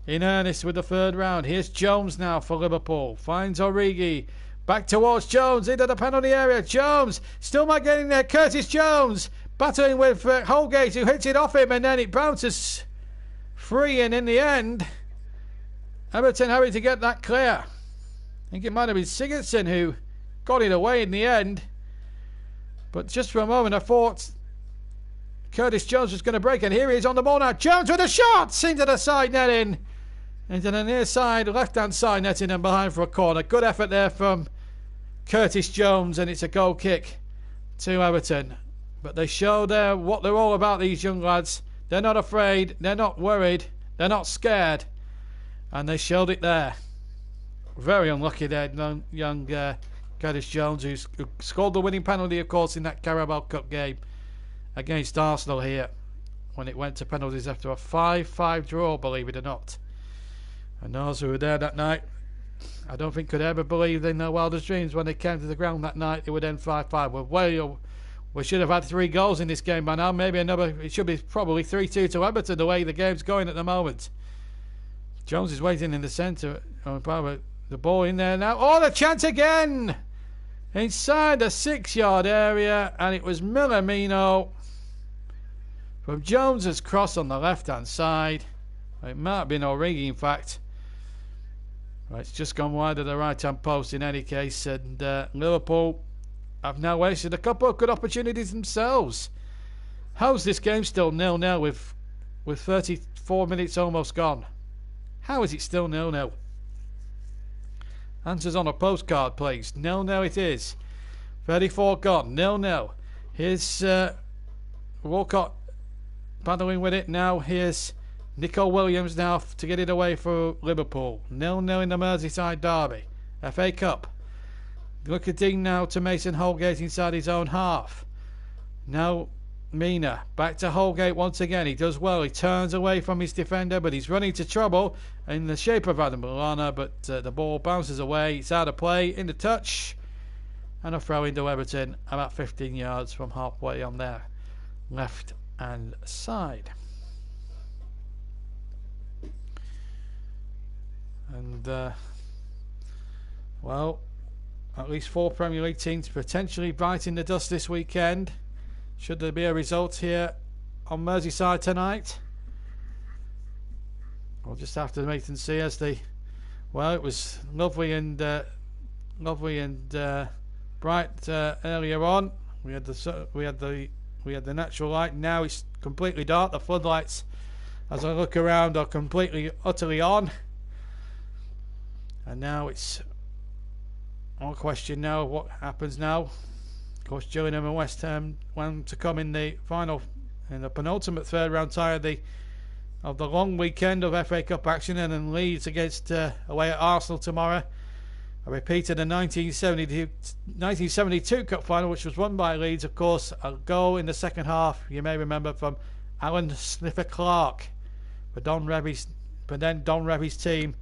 [SPEAKER 1] in earnest with the third round. Here's Jones now for Liverpool. Finds Origi. Back towards Jones into the penalty area. Jones still not getting there. Curtis Jones battling with Holgate, who hits it off him, and then it bounces free. And in the end, Everton having to get that clear. I think it might have been Sigurdsson who got it away in the end. But just for a moment, I thought Curtis Jones was going to break, and here he is on the ball now. Jones with a shot into the side netting. Into the near side, left-hand side netting and behind for a corner. Good effort there from Curtis Jones, and it's a goal kick to Everton. But they show there what they're all about, these young lads. They're not afraid, they're not worried, they're not scared. And they showed it there. Very unlucky there, young Curtis Jones, who scored the winning penalty, of course, in that Carabao Cup game against Arsenal here, when it went to penalties after a 5-5 draw, believe it or not. And those who were there that night, I don't think could ever believe in their wildest dreams when they came to the ground that night it would end 5-5. We should have had 3 goals in this game by now. Maybe another. It should be probably 3-2 to Everton, the way the game's going at the moment. Jones is waiting in the centre. The ball in there now. Oh, the chance again! Inside the 6-yard area, and it was Minamino from Jones's cross on the left-hand side. It might have been Origi, in fact. Right, it's just gone wide of the right-hand post in any case, and Liverpool have now wasted a couple of good opportunities themselves. How's this game still 0-0 with 34 minutes almost gone? How is it still 0-0? Answers on a postcard, please. 0-0 it is. 34 gone. 0-0. Here's Walcott battling with it now. Here's Nico Williams now to get it away for Liverpool. 0-0 in the Merseyside derby. FA Cup. Look at Dean now to Mason Holgate inside his own half. Now Mina back to Holgate once again. He does well. He turns away from his defender, but he's running to trouble in the shape of Adam Lallana, but the ball bounces away. It's out of play. In the touch and a throw into Everton about 15 yards from halfway on their left hand side. And well, at least 4 Premier League teams potentially biting the dust this weekend. Should there be a result here on Merseyside tonight? We'll just have to wait and see as they. Well, it was lovely and bright earlier on. We had the natural light. Now it's completely dark. The floodlights, as I look around, are completely utterly on. And now it's all question now what happens now. Of course, Gillingham and West Ham want to come in the penultimate third round tie of the long weekend of FA Cup action, and then Leeds against away at Arsenal tomorrow. I repeated the 1972 Cup final, which was won by Leeds. Of course, a goal in the second half, you may remember, from Alan Sniffer Clark. But then Don Revie's team,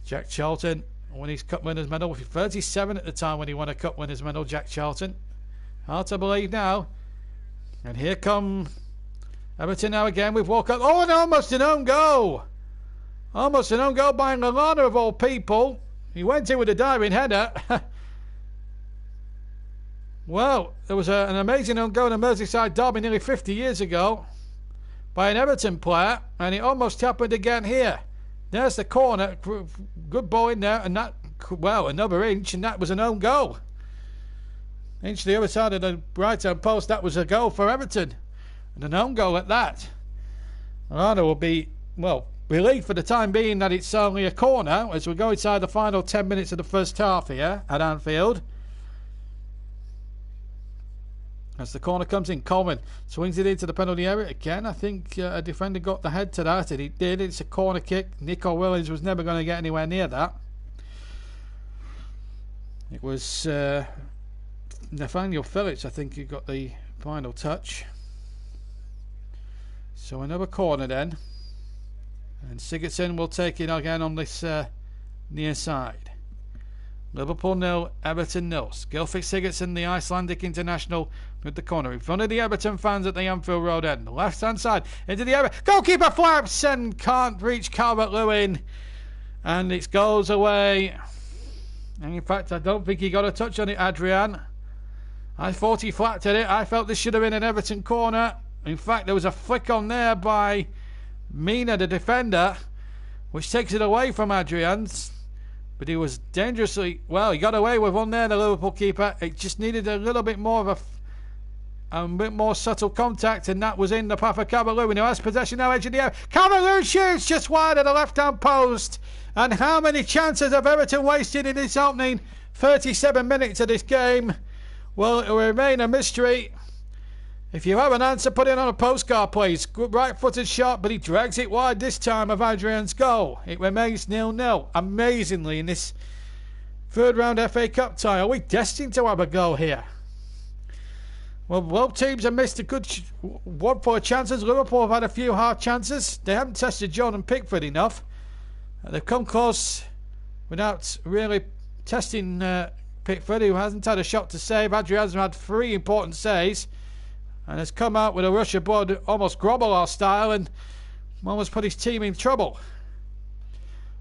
[SPEAKER 1] Jack Charlton, won his Cup Winners' Medal. 37 at the time when he won a Cup Winners' Medal, Jack Charlton. Hard to believe now. And here come Everton now again with Walcott. Oh, and almost an own goal. Almost an own goal by Lallana of all people. He went in with a diving header. Well, there was an amazing own goal in a Merseyside derby nearly 50 years ago by an Everton player, and it almost happened again here. There's the corner. Good ball in there, and that, well, another inch, and that was an own goal. Inch to the other side of the right-hand post, that was a goal for Everton. And an own goal at that. Lallana will be, well, relieved for the time being that it's only a corner as we go inside the final 10 minutes of the first half here at Anfield. As the corner comes in, Coleman swings it into the penalty area again. I think a defender got the head to that, and he did. It's a corner kick. Nico Williams was never going to get anywhere near that. It was Nathaniel Phillips, I think, who got the final touch. So another corner then. And Sigurdsson will take it again on this near side. Liverpool 0, Everton 0. Gylfi Sigurdsson, the Icelandic international, with the corner in front of the Everton fans at the Anfield Road end. The left hand side into the area. Goalkeeper flaps and can't reach Calvert-Lewin. And it goes away. And in fact, I don't think he got a touch on it, Adrian. I thought he flapped at it. I felt this should have been an Everton corner. In fact, there was a flick on there by Mina, the defender, which takes it away from Adrian's. But he was dangerously, well, he got away with one there, the Liverpool keeper. It just needed a little bit more of a bit more subtle contact, and that was in the path of Calvert-Lewin, who has possession now, edge of the air. Calvert-Lewin shoots just wide of the left-hand post. And how many chances have Everton wasted in this opening 37 minutes of this game? Well, it will remain a mystery. If you have an answer, put it on a postcard, please. Good right-footed shot, but he drags it wide this time of Adrian's goal. It remains 0-0. Amazingly, in this third-round FA Cup tie, are we destined to have a goal here? Well, both teams have missed a good one for chances. Liverpool have had a few hard chances. They haven't tested Jordan Pickford enough. They've come close without really testing Pickford, who hasn't had a shot to save. Adrian's had 3 important saves. And has come out with a rush of blood, almost Grobbelaar style, and almost put his team in trouble.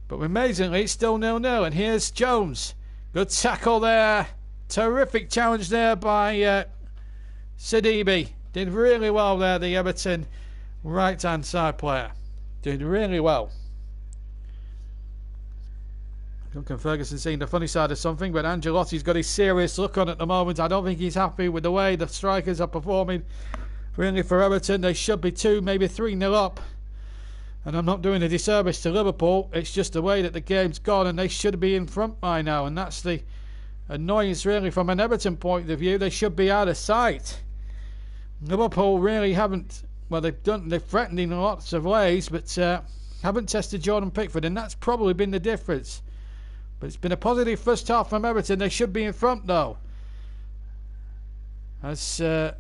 [SPEAKER 1] But amazingly, it's still 0-0. And here's Jones. Good tackle there. Terrific challenge there by Sidibe. Did really well there, the Everton right-hand side player. Did really well. Duncan Ferguson seeing the funny side of something, but Ancelotti's got his serious look on at the moment. I don't think he's happy with the way the strikers are performing. Really, for Everton, they should be 2, maybe 3-0 up. And I'm not doing a disservice to Liverpool. It's just the way that the game's gone, and they should be in front by now. And that's the annoyance, really, from an Everton point of view. They should be out of sight. Liverpool really haven't. Well, they've threatened in lots of ways, but haven't tested Jordan Pickford, and that's probably been the difference. But it's been a positive first half from Everton. They should be in front, though. As the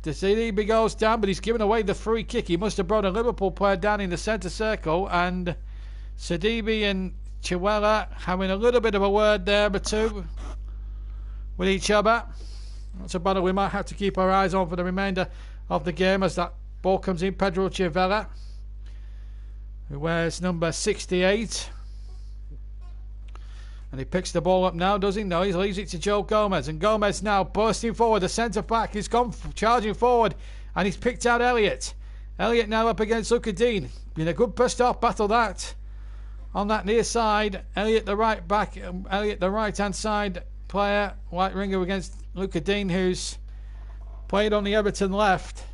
[SPEAKER 1] CDB goes down, but he's given away the free kick. He must have brought a Liverpool player down in the centre circle. And Sidibe and Chihuahua having a little bit of a word there, but two. with each other. That's a battle we might have to keep our eyes on for the remainder of the game as that ball comes in. Pedro Chivella, who wears number 68. And he picks the ball up now, does he? No, he leaves it to Joe Gomez. And Gomez now bursting forward. The centre-back has gone charging forward. And he's picked out Elliott. Elliott now up against Luca Dean. Been a good first-half battle that. On that near side, Elliott the right back. Elliott the right-hand side player. White ringer against Luca Dean, who's played on the Everton left.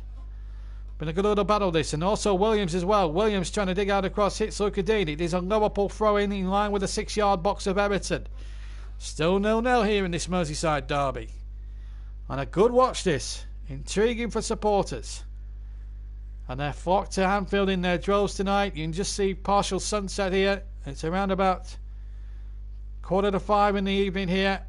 [SPEAKER 1] Been a good little battle this. And also Williams as well. Williams trying to dig out across, hits Luca Dean. It is a Liverpool throw-in in line with the 6-yard box of Everton. Still 0-0 here in this Merseyside derby. And a good watch this. Intriguing for supporters. And they're flocked to Anfield in their droves tonight. You can just see partial sunset here. It's around about 4:45 in the evening here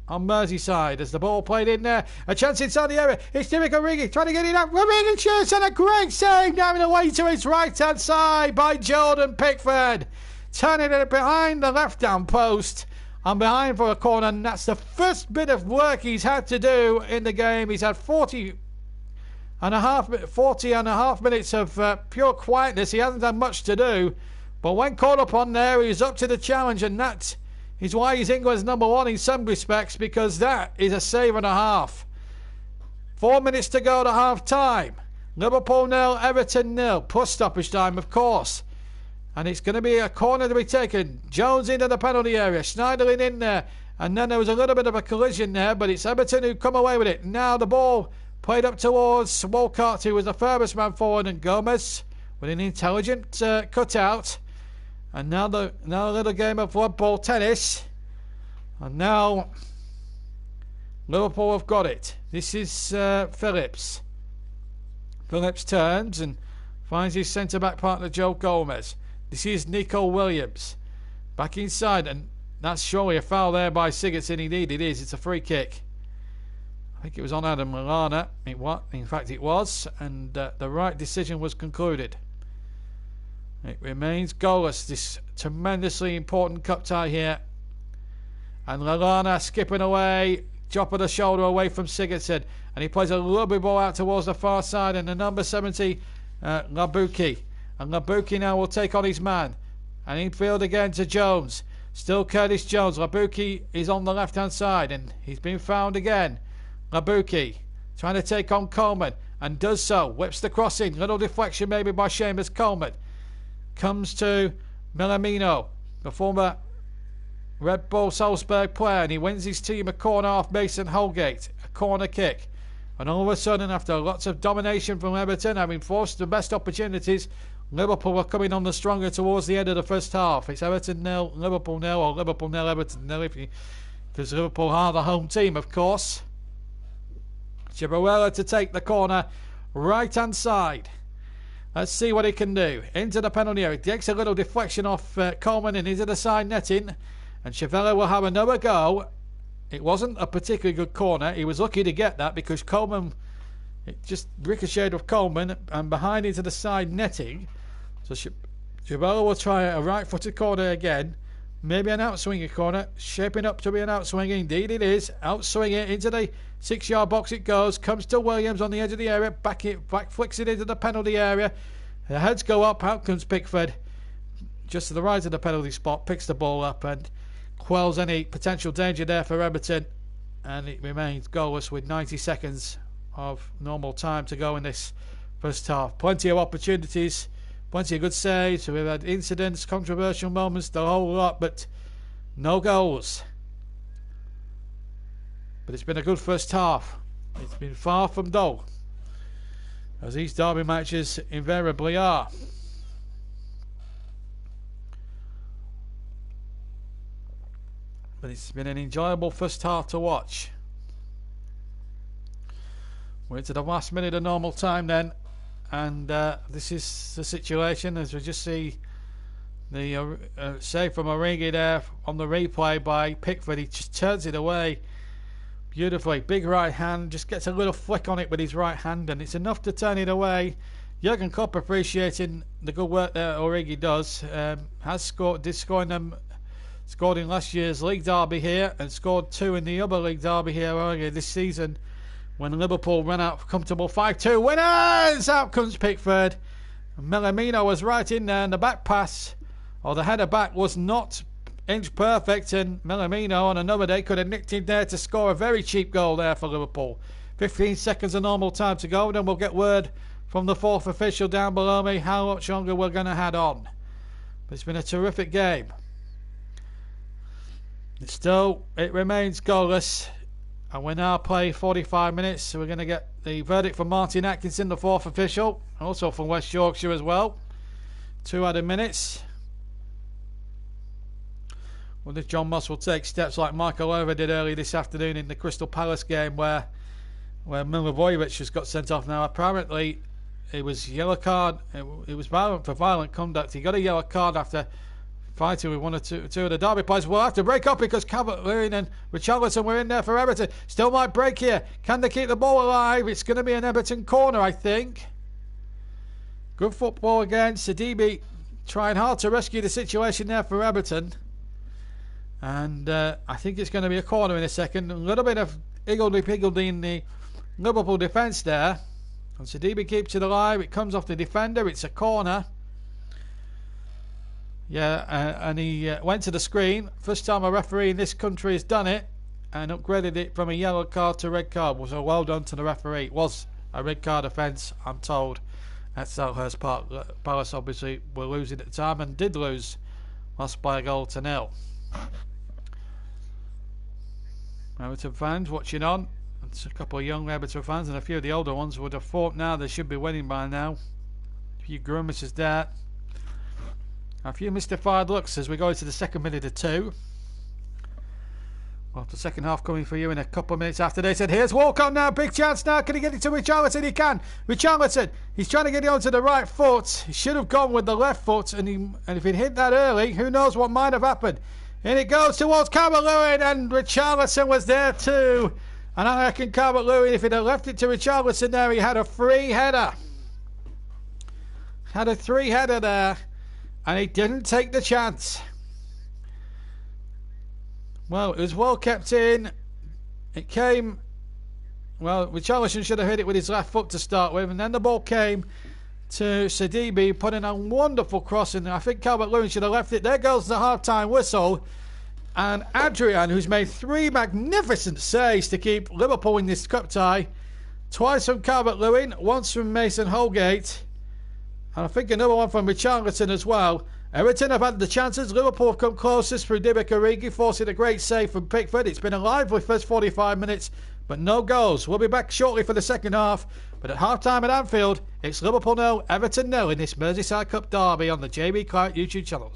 [SPEAKER 1] on Merseyside as the ball played in there. A chance inside the area. It's Divock Origi trying to get it up. Origi shoots and a great save down the way to his right-hand side by Jordan Pickford. Turning it behind the left-hand post and behind for a corner. And that's the first bit of work he's had to do in the game. He's had 40 and a half minutes of pure quietness. He hasn't had much to do. But when called upon there, he's up to the challenge, and that is why he's England's number one in some respects, because that is a save and a half. 4 minutes to go to half time. Liverpool 0, Everton 0. Plus stoppage time, of course. And it's going to be a corner to be taken. Jones into the penalty area. Schneiderlin in there. And then there was a little bit of a collision there, but it's Everton who come away with it. Now the ball played up towards Walcott, who was the furthest man forward, and Gomez with an intelligent cutout. And now a little game of blood ball tennis. And now Liverpool have got it. This is Phillips. Phillips turns and finds his centre-back partner Joe Gomez. This is Nico Williams. Back inside, and that's surely a foul there by Sigurdsson. Indeed it is. It's a free kick. I think it was on Adam Lallana. In fact it was. And the right decision was concluded. It remains goalless, this tremendously important cup tie here. And Lallana skipping away, drop of the shoulder away from Sigurdsson. And he plays a lovely ball out towards the far side. And the number 70, Labuki. And Labuki now will take on his man. And infield again to Jones. Still Curtis Jones. Labuki is on the left-hand side. And he's been found again. Labuki trying to take on Coleman. And does so. Whips the cross in. Little deflection maybe by Seamus Coleman. Comes to Milamino, the former Red Bull Salzburg player, and he wins his team a corner off Mason Holgate, a corner kick. And all of a sudden, after lots of domination from Everton, having forced the best opportunities, Liverpool are coming on the stronger towards the end of the first half. It's Everton 0, Liverpool 0, or Liverpool 0, Everton 0, because Liverpool are the home team, of course. Chibuela to take the corner, right-hand side. Let's see what he can do. Into the penalty area. Takes a little deflection off Coleman and into the side netting. And Chivella will have another go. It wasn't a particularly good corner. He was lucky to get that because Coleman, it just ricocheted off Coleman and behind into the side netting. So Chivella will try a right-footed corner again. Maybe an outswinger corner. Shaping up to be an outswinger. Indeed it is. Outswinger into the 6-yard box it goes. Comes to Williams on the edge of the area. Back flicks it into the penalty area. The heads go up. Out comes Pickford. Just to the right of the penalty spot. Picks the ball up and quells any potential danger there for Everton. And it remains goalless with 90 seconds of normal time to go in this first half. Plenty of opportunities. Plenty of good saves. We've had incidents, controversial moments, the whole lot, but no goals. But it's been a good first half. It's been far from dull, as these derby matches invariably are. But it's been an enjoyable first half to watch. We're into the last minute of normal time then. And this is the situation as we just see the save from Origi there on the replay by Pickford. He just turns it away beautifully. Big right hand, just gets a little flick on it with his right hand, and it's enough to turn it away. Jurgen Klopp appreciating the good work that Origi does. Did score in them Scored in last year's league derby here and scored 2 in the other league derby here earlier this season when Liverpool ran out comfortable 5-2 winners. Out comes Pickford. Melamino was right in there, and the back pass, or the header back, was not inch perfect, and Melamino on another day could have nicked in there to score a very cheap goal there for Liverpool. 15 seconds of normal time to go, then we'll get word from the fourth official down below me how much longer we're going to head on. But it's been a terrific game. Still, it remains goalless, and we now play 45 minutes, so we're going to get the verdict from Martin Atkinson, the fourth official, also from West Yorkshire as well. 2 added minutes. Well, if John Moss will take steps like Michael Over did earlier this afternoon in the Crystal Palace game where Milivojevic has got sent off now. Apparently, it was yellow card. It was violent for violent conduct. He got a yellow card after fighting with one or two of the Derby players. We'll have to break up because Calvert-Lewin and Richarlison were in there for Everton. Still might break here. Can they keep the ball alive? It's going to be an Everton corner, I think. Good football again. Sidibe trying hard to rescue the situation there for Everton. And I think it's going to be a corner in a second. A little bit of higgledy-piggledy in the Liverpool defence there. And Sidibe keeps it alive. It comes off the defender. It's a corner. Yeah, and he went to the screen. First time a referee in this country has done it and upgraded it from a yellow card to a red card. So well done to the referee. It was a red card offence, I'm told, at Selhurst Park. Palace obviously were losing at the time and did lose. Lost by a goal to 0. Everton fans watching on. It's a couple of young Everton fans and a few of the older ones would have thought now they should be winning by now. A few grimaces there. A few mystified looks as we go into the second minute or 2. Well, the second half coming for you in a couple of minutes after this. And here's Walcott now. Big chance now. Can he get it to Richarlison? He can. Richarlison. He's trying to get it onto the right foot. He should have gone with the left foot. And if he'd hit that early, who knows what might have happened. And it goes towards Calvert-Lewin. And Richarlison was there too. And I reckon Calvert-Lewin, if he'd have left it to Richarlison there, he had a free header. Had a 3-header there. And he didn't take the chance. Well, it was well kept in. It came. Well, Richarlison should have hit it with his left foot to start with. And then the ball came to Sidibe, putting a wonderful cross in. I think Calvert-Lewin should have left it. There goes the half-time whistle. And Adrian, who's made 3 magnificent saves to keep Liverpool in this cup tie. Twice from Calvert-Lewin, once from Mason Holgate. And I think another one from Richarlison as well. Everton have had the chances. Liverpool have come closest through Divock Origi, forcing a great save from Pickford. It's been a lively first 45 minutes, but no goals. We'll be back shortly for the second half. But at half-time at Anfield, it's Liverpool 0, Everton 0 in this Merseyside Cup derby on the JB Clark YouTube channel.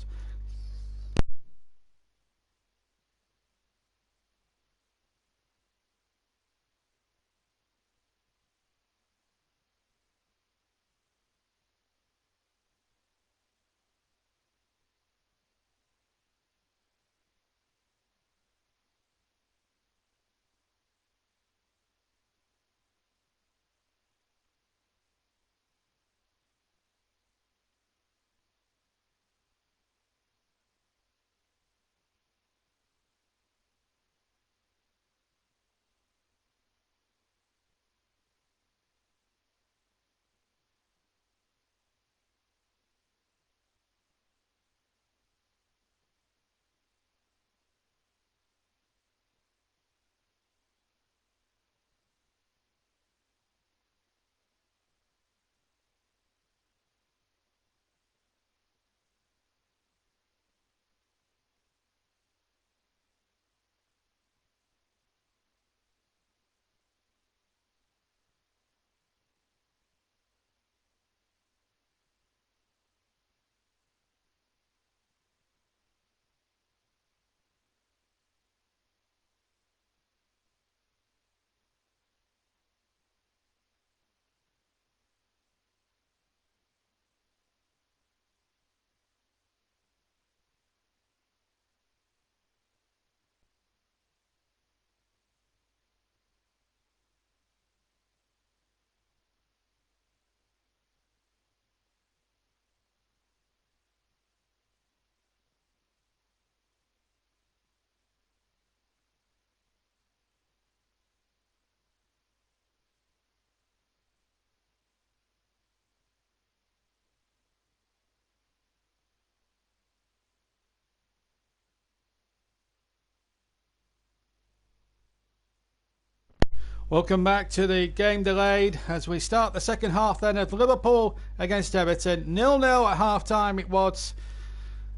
[SPEAKER 1] Welcome back to the game delayed as we start the second half then of Liverpool against Everton. 0-0 at half time it was.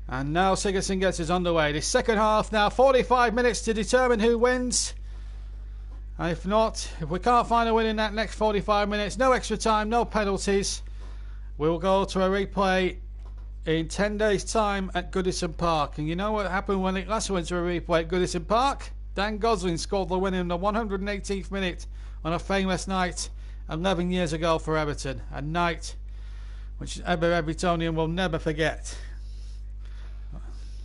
[SPEAKER 1] And now Sigurdsson gets us underway. This second half now, 45 minutes to determine who wins. And if not, if we can't find a win in that next 45 minutes, no extra time, no penalties, we'll go to a replay in 10 days' time at Goodison Park. And you know what happened when it last went to a replay at Goodison Park? Dan Gosling scored the win in the 118th minute on a famous night 11 years ago for Everton. A night which every Evertonian will never forget.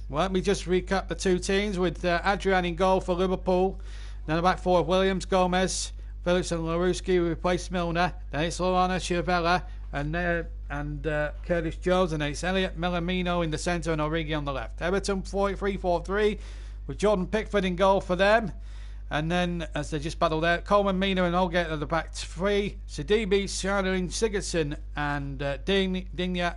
[SPEAKER 1] Well, let me just recap the two teams with Adrian in goal for Liverpool. Then the back four of Williams, Gomez, Phillips and Laruski replaced Milner. Then it's Lorana, Chivella and Curtis Jones. And then it's Elliot Melamino in the centre and Origi on the left. Everton 3-4-3 with Jordan Pickford in goal for them. And then, as they just battled out, Coleman, Mina and Holgate at the back three. Sidibe, Schneiderlin, Sigurdsson and Digne.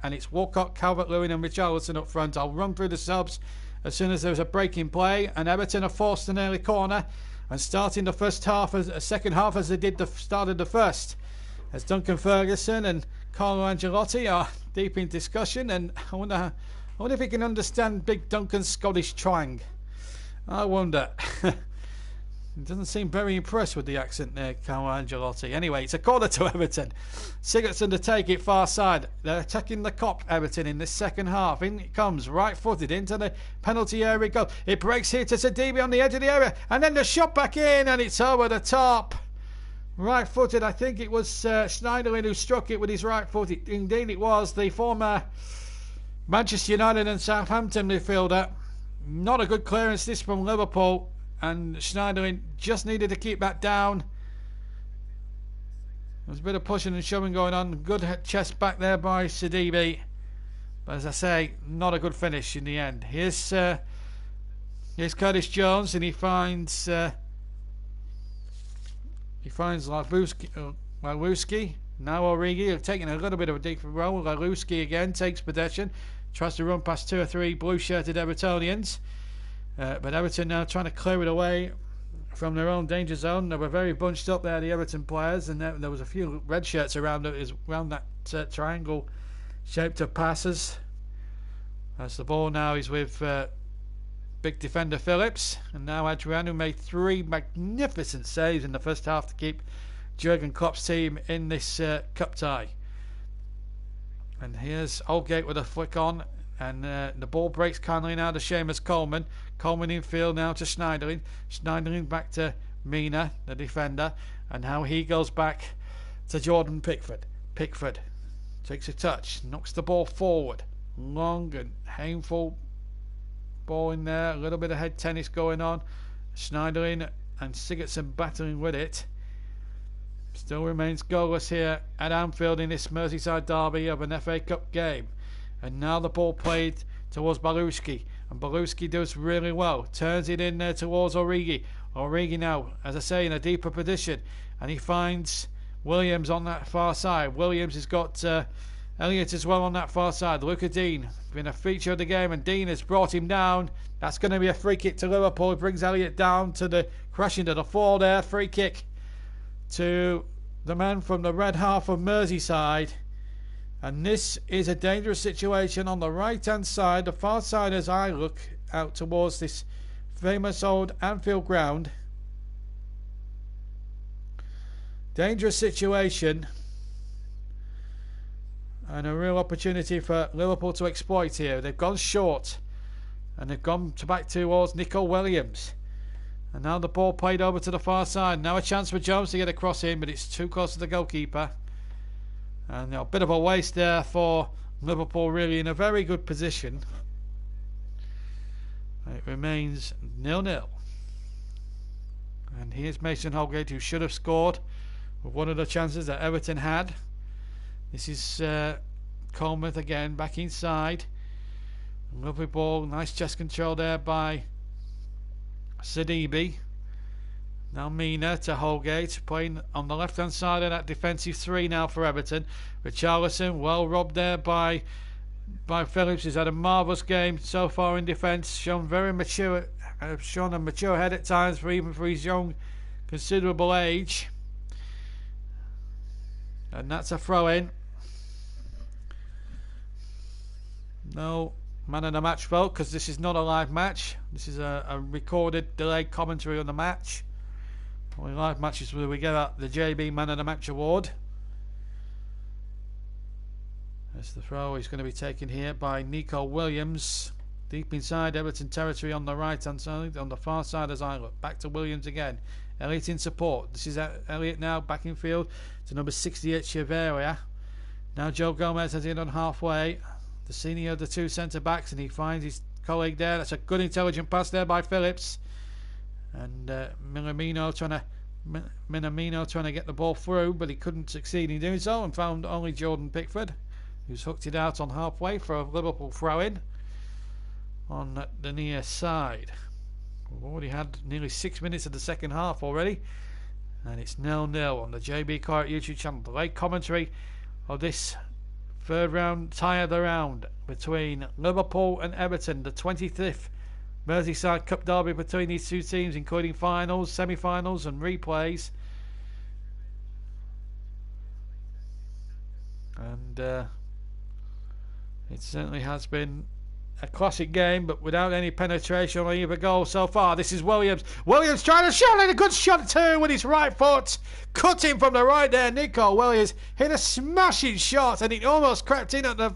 [SPEAKER 1] And it's Walcott, Calvert-Lewin and Richarlison up front. I'll run through the subs as soon as there's a break in play. And Everton are forced an early corner. And starting the second half as they did the start of the first. As Duncan Ferguson and Carlo Ancelotti are deep in discussion. And I wonder if he can understand Big Duncan's Scottish twang. I wonder. He doesn't seem very impressed with the accent there, Carlo Ancelotti. Anyway, it's a corner to Everton. Sigurdsson to take it far side. They're attacking the Kop, Everton, in this second half. In it comes, right-footed into the penalty area. It breaks here to Sidibe on the edge of the area. And then the shot back in, and it's over the top. Right-footed, I think it was Schneiderlin who struck it with his right foot. Indeed, it was the former Manchester United and Southampton midfielder. Not a good clearance this from Liverpool, and Schneiderlin just needed to keep that down. There's a bit of pushing and shoving going on. Good chest back there by Sidibe, but as I say, not a good finish in the end. Here's Curtis Jones, and he finds Laluski. Now Origi taking a little bit of a deeper role. Laluski again takes possession. Tries to run past two or three blue-shirted Evertonians. But Everton now trying to clear it away from their own danger zone. They were very bunched up there, the Everton players, and there was a few red shirts around that triangle shaped of passes. As the ball now is with big defender Phillips. And now Adrian, who made three magnificent saves in the first half to keep Jurgen Klopp's team in this cup tie. And here's Holgate with a flick on, and the ball breaks kindly now to Seamus Coleman. Coleman in field now to Schneiderlin. Schneiderlin back to Mina, the defender, and now he goes back to Jordan Pickford. Pickford takes a touch, knocks the ball forward. Long and painful ball in there, a little bit of head tennis going on. Schneiderlin and Sigurdsson battling with it. Still remains goalless here at Anfield in this Merseyside derby of an FA Cup game. And now the ball played towards Baluski. And Baluski does really well. Turns it in there towards Origi. Origi now, as I say, in a deeper position. And he finds Williams on that far side. Williams has got Elliott as well on that far side. Look at Dean. Been a feature of the game, and Dean has brought him down. That's going to be a free kick to Liverpool. It brings Elliott down to the crashing to the floor there. Free kick to the man from the red half of Merseyside. And this is a dangerous situation on the right hand side, the far side, as I look out towards this famous old Anfield ground. Dangerous situation, and a real opportunity for Liverpool to exploit here. They've gone short, and they've gone back towards Nico Williams. And now the ball played over to the far side. Now a chance for Jones to get across in, but it's too close to the goalkeeper. And a bit of a waste there for Liverpool, really in a very good position. It remains 0-0. And here's Mason Holgate, who should have scored with one of the chances that Everton had. This is Coleman again, back inside. Lovely ball, nice chest control there by Sidibe. Now Mina to Holgate, playing on the left hand side of that defensive three now for Everton. Richarlison, well robbed there by Phillips. He's had a marvellous game so far in defence, shown a mature head at times, even for his young considerable age. And that's a throw in. No man of the match vote, because this is not a live match. This is a recorded, delayed commentary on the match. Only live matches where we get the JB Man of the Match award. That's the throw. He's going to be taken here by Nico Williams. Deep inside Everton territory on the right hand side, on the far side as I look. Back to Williams again. Elliott in support. This is Elliott now back in field to number 68 Chevalier. Now Joe Gomez has in on halfway. The senior of the two centre backs, and he finds his colleague there. That's a good intelligent pass there by Phillips. And Minamino trying to get the ball through, but he couldn't succeed in doing so, and found only Jordan Pickford, who's hooked it out on halfway for a Liverpool throw-in on the near side. We've already had nearly 6 minutes of the second half already, and it's 0-0 on the JB Correct YouTube channel. The late commentary of this third round tie of the round between Liverpool and Everton, the 25th Merseyside Cup derby between these two teams, including finals, semi-finals and replays. And it certainly has been a classic game, but without any penetration or either goal so far. This is Williams. Williams trying to shot in a good shot too with his right foot. Cutting from the right there. Nico Williams hit a smashing shot, and it almost crept in at the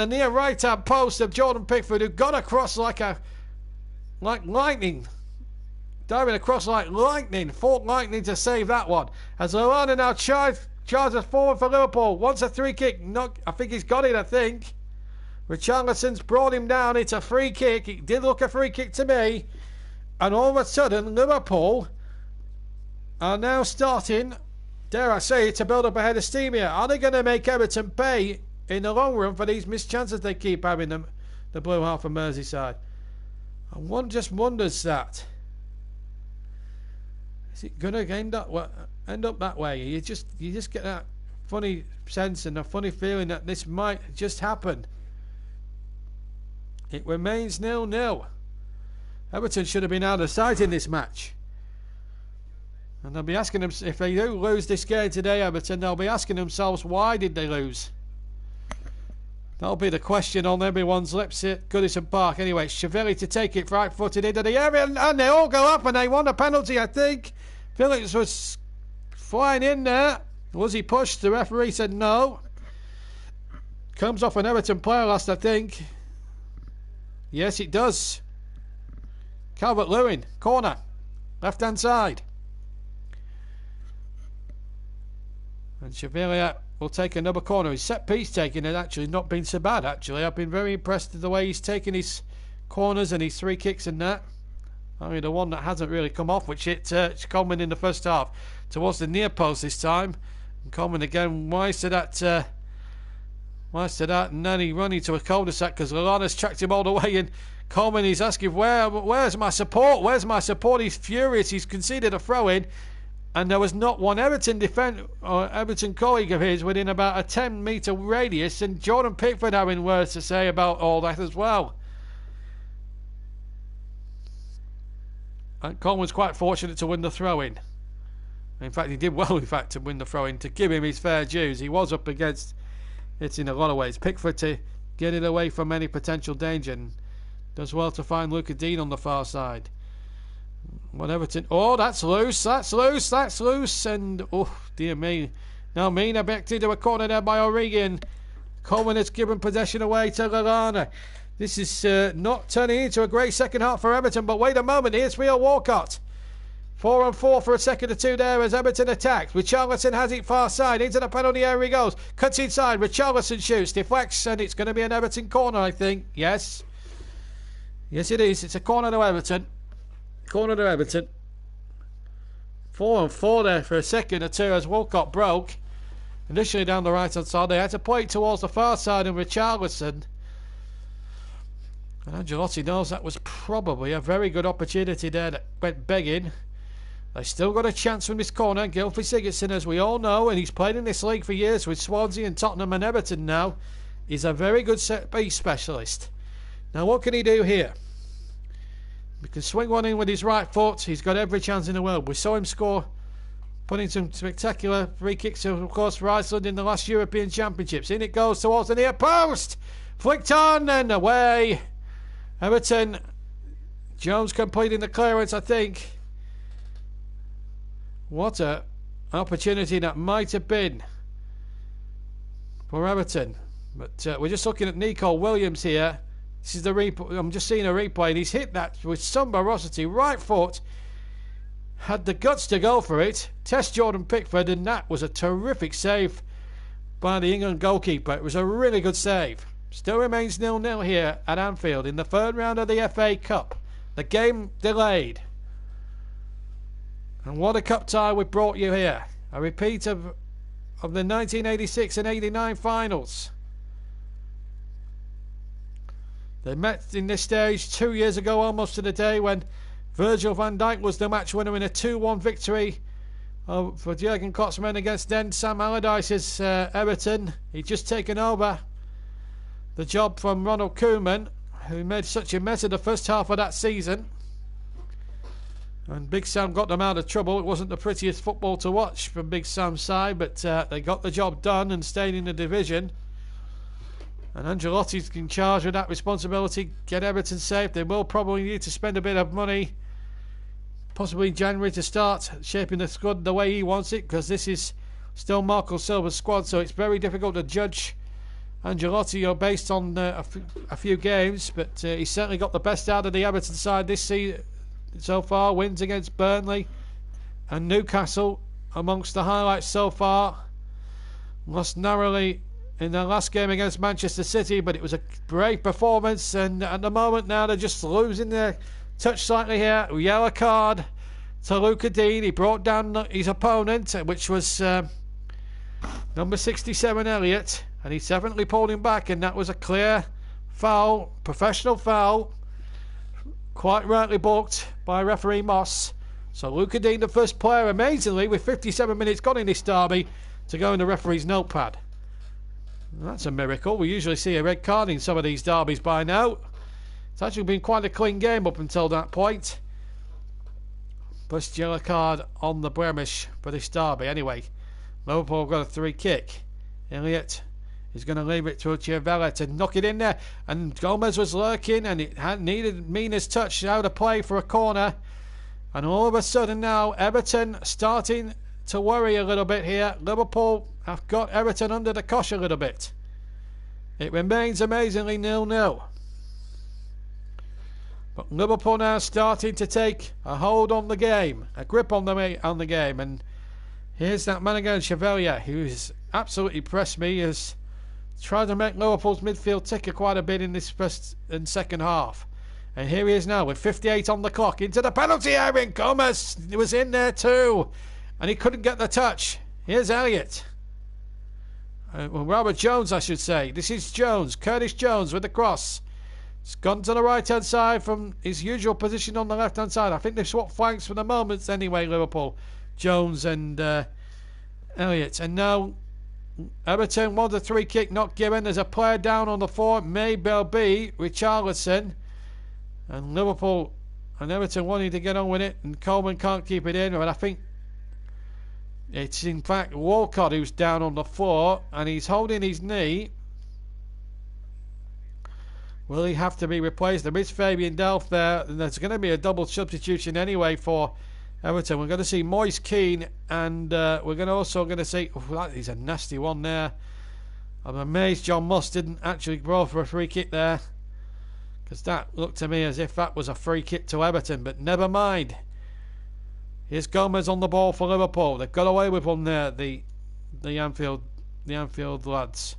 [SPEAKER 1] near right hand post of Jordan Pickford, who got across like lightning. Diving across like lightning. Fought lightning to save that one. As Lallana now charges forward for Liverpool. Wants a free kick. I think he's got it, I think. Richarlison's brought him down. It's a free kick. It did look a free kick to me. And all of a sudden, Liverpool are now starting, dare I say, to build up a head of steam here. Are they going to make Everton pay in the long run for these missed chances they keep having, the blue half of Merseyside? And one just wonders that. Is it going to end up that way? You just get that funny sense and a funny feeling that this might just happen. It remains 0-0. Everton should have been out of sight in this match. And they'll be asking them, if they do lose this game today, Everton, they'll be asking themselves, why did they lose? That'll be the question on everyone's lips at Goodison Park. Anyway, Chevalier to take it right-footed into the area, and they all go up, and they won a penalty, I think. Phillips was flying in there. Was he pushed? The referee said no. Comes off an Everton player last, I think. Yes, it does. Calvert-Lewin, corner, left-hand side. And Chevalier will take another corner. His set-piece taking has actually not been so bad, actually. I've been very impressed with the way he's taken his corners and his free kicks and that. Only the one that hasn't really come off, which hit Coleman in the first half towards the near post this time. And Coleman again wise to that, and then he run into a cul-de-sac because Lallana's tracked him all the way, and Coleman is asking, where's my support? Where's my support? He's furious. He's conceded a throw-in, and there was not one Everton Everton colleague of his within about a 10-metre radius, and Jordan Pickford having words to say about all that as well. And Coleman's quite fortunate to win the throw-in. In fact, he did well, to win the throw-in, to give him his fair dues. He was up against it in a lot of ways. Pickford to get it away from any potential danger, and does well to find Luca Dean on the far side. What Everton... Oh, that's loose, and oh, dear me. Now Mina backed into a corner there by O'Regan. Coleman has given possession away to Lallana. This is not turning into a great second half for Everton, but wait a moment, here's Theo Walcott. 4-on-4 for a second or two there as Everton attacks. Richarlison has it far side. Into the penalty area he goes. Cuts inside. Richarlison shoots. Deflects. And it's going to be an Everton corner, I think. Yes. Yes, it is. It's a corner to Everton. Corner to Everton. 4-on-4 there for a second or two as Walcott broke. Initially down the right-hand side. They had to play it towards the far side, and Richarlison. And Ancelotti knows that was probably a very good opportunity there that went begging. They still got a chance from this corner. Gylfi Sigurdsson, as we all know, and he's played in this league for years with Swansea and Tottenham and Everton now, is a very good set-piece specialist. Now what can he do here? He can swing one in with his right foot. He's got every chance in the world. We saw him score putting some spectacular free kicks, of course, for Iceland in the last European Championships. In it goes towards the near post. Flicked on and away. Everton. Jones completing the clearance, I think. What a opportunity that might have been for Everton. But we're just looking at Nico Williams here. This is the replay. I'm just seeing a replay, and he's hit that with some ferocity. Right foot. Had the guts to go for it. Test Jordan Pickford, and that was a terrific save by the England goalkeeper. It was a really good save. Still remains 0-0 here at Anfield in the third round of the FA Cup. The game delayed. And what a cup tie we brought you here. A repeat of the 1986 and 89 finals. They met in this stage 2 years ago, almost to the day, when Virgil van Dijk was the match winner in a 2-1 victory for Jurgen Klopp's against then Sam Allardyce's Everton. He'd just taken over the job from Ronald Koeman, who made such a mess of the first half of that season. And Big Sam got them out of trouble. It wasn't the prettiest football to watch from Big Sam's side, but they got the job done and stayed in the division. And Ancelotti's in charge of that responsibility. Get Everton safe. They will probably need to spend a bit of money, possibly in January, to start shaping the squad the way he wants it, because this is still Marco Silva's squad, so it's very difficult to judge Ancelotti based on a few games. But he's certainly got the best out of the Everton side this season so far. Wins against Burnley and Newcastle amongst the highlights so far. Lost narrowly in their last game against Manchester City, but it was a great performance, and at the moment now they're just losing their touch slightly here. Yellow card to Luca Dean. He brought down his opponent, which was number 67 Elliott, and he definitely pulled him back, and that was a clear foul, professional foul, quite rightly booked by referee Moss. So Luca Dean, the first player, amazingly, with 57 minutes gone in this derby, to go in the referee's notepad. That's a miracle. We usually see a red card in some of these derbies by now. It's actually been quite a clean game up until that point. First yellow card on the blemish for this derby. Anyway, Liverpool got a free kick. Elliott is going to leave it to Chiavella to knock it in there. And Gomez was lurking, and it had needed Mina's touch out of play for a corner. And all of a sudden now, Everton starting to worry a little bit here. Liverpool have got Everton under the cosh a little bit. It remains amazingly 0-0. But Liverpool now starting to take a hold on the game, a grip on the game. And here's that man again, Chevalier, who's absolutely impressed me. Has tried to make Liverpool's midfield ticker quite a bit in this first and second half. And here he is now with 58 on the clock into the penalty area. Gomez was in there too, and he couldn't get the touch. Here's Elliott. Robert Jones, I should say. This is Jones, Curtis Jones with the cross. It's gone to the right-hand side from his usual position on the left-hand side. I think they've swapped flanks for the moment anyway, Liverpool. Jones and Elliott. And now Everton wants a free kick not given. There's a player down on the floor. May well be Richarlison. And Liverpool and Everton wanting to get on with it. And Coleman can't keep it in. But I think it's in fact Walcott who's down on the floor. And he's holding his knee. Will he have to be replaced? There is Fabian Delph there, and there's going to be a double substitution anyway for Everton. We're going to see Moise Keane, and we're going to see. Oh, that is a nasty one there. I'm amazed John Moss didn't actually go for a free kick there, because that looked to me as if that was a free kick to Everton. But never mind. Here's Gomez on the ball for Liverpool. They've got away with one there, the Anfield lads.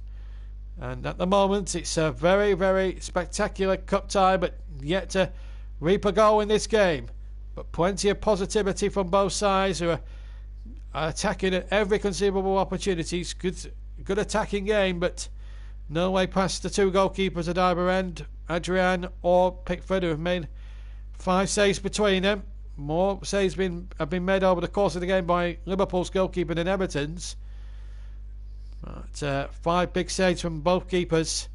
[SPEAKER 1] And at the moment, it's a very, very spectacular cup tie, but yet to reap a goal in this game. But plenty of positivity from both sides, who are attacking at every conceivable opportunity. It's good attacking game, but no way past the two goalkeepers at either end, Adrian or Pickford, who have made 5 saves between them. More saves have been made over the course of the game by Liverpool's goalkeeper than Everton's. But 5 big saves from both keepers.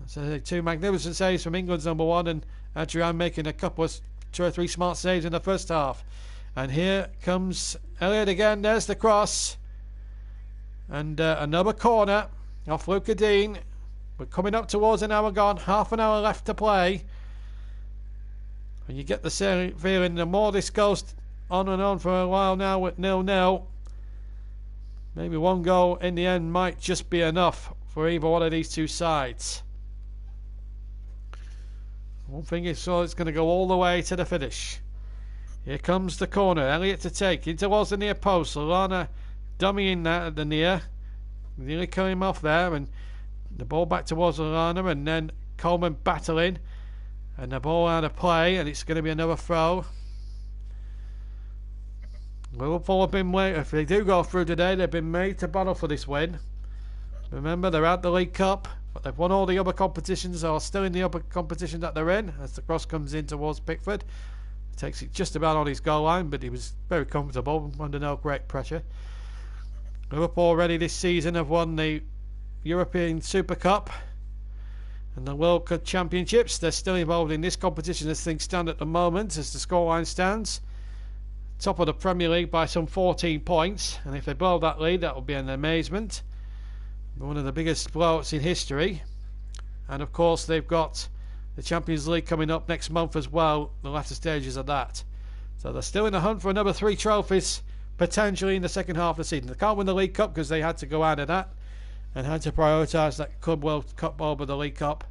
[SPEAKER 1] So 2 magnificent saves from England's number 1, and Adrian making a couple of 2 or 3 smart saves in the first half. And here comes Elliott again. There's the cross. And another corner off Luca Dean. We're coming up towards an hour gone. Half an hour left to play. And you get the feeling the more this goes on and on for a while now with 0-0, maybe one goal in the end might just be enough for either one of these two sides. One thing is sure, it's going to go all the way to the finish. Here comes the corner. Elliott to take in towards the near post. Lallana dummying that at the near. Nearly cutting him off there. And the ball back towards Lallana. And then Coleman battling. And the ball out of play. And it's going to be another throw. Liverpool have been waiting. If they do go through today, they've been made to battle for this win. Remember, they're out the League Cup. But they've won all the other competitions. Or still in the other competition that they're in. As the cross comes in towards Pickford. Takes it just about on his goal line, but he was very comfortable under no great pressure. Liverpool already this season have won the European Super Cup and the World Cup Championships. They're still involved in this competition as things stand at the moment, as the scoreline stands. Top of the Premier League by some 14 points, and if they blow that lead, that would be an amazement. One of the biggest blowouts in history. And of course, they've got the Champions League coming up next month as well, the latter stages of that. So they're still in the hunt for another 3 trophies, potentially in the second half of the season. They can't win the League Cup because they had to go out of that and had to prioritise that Club World Cup over the League Cup.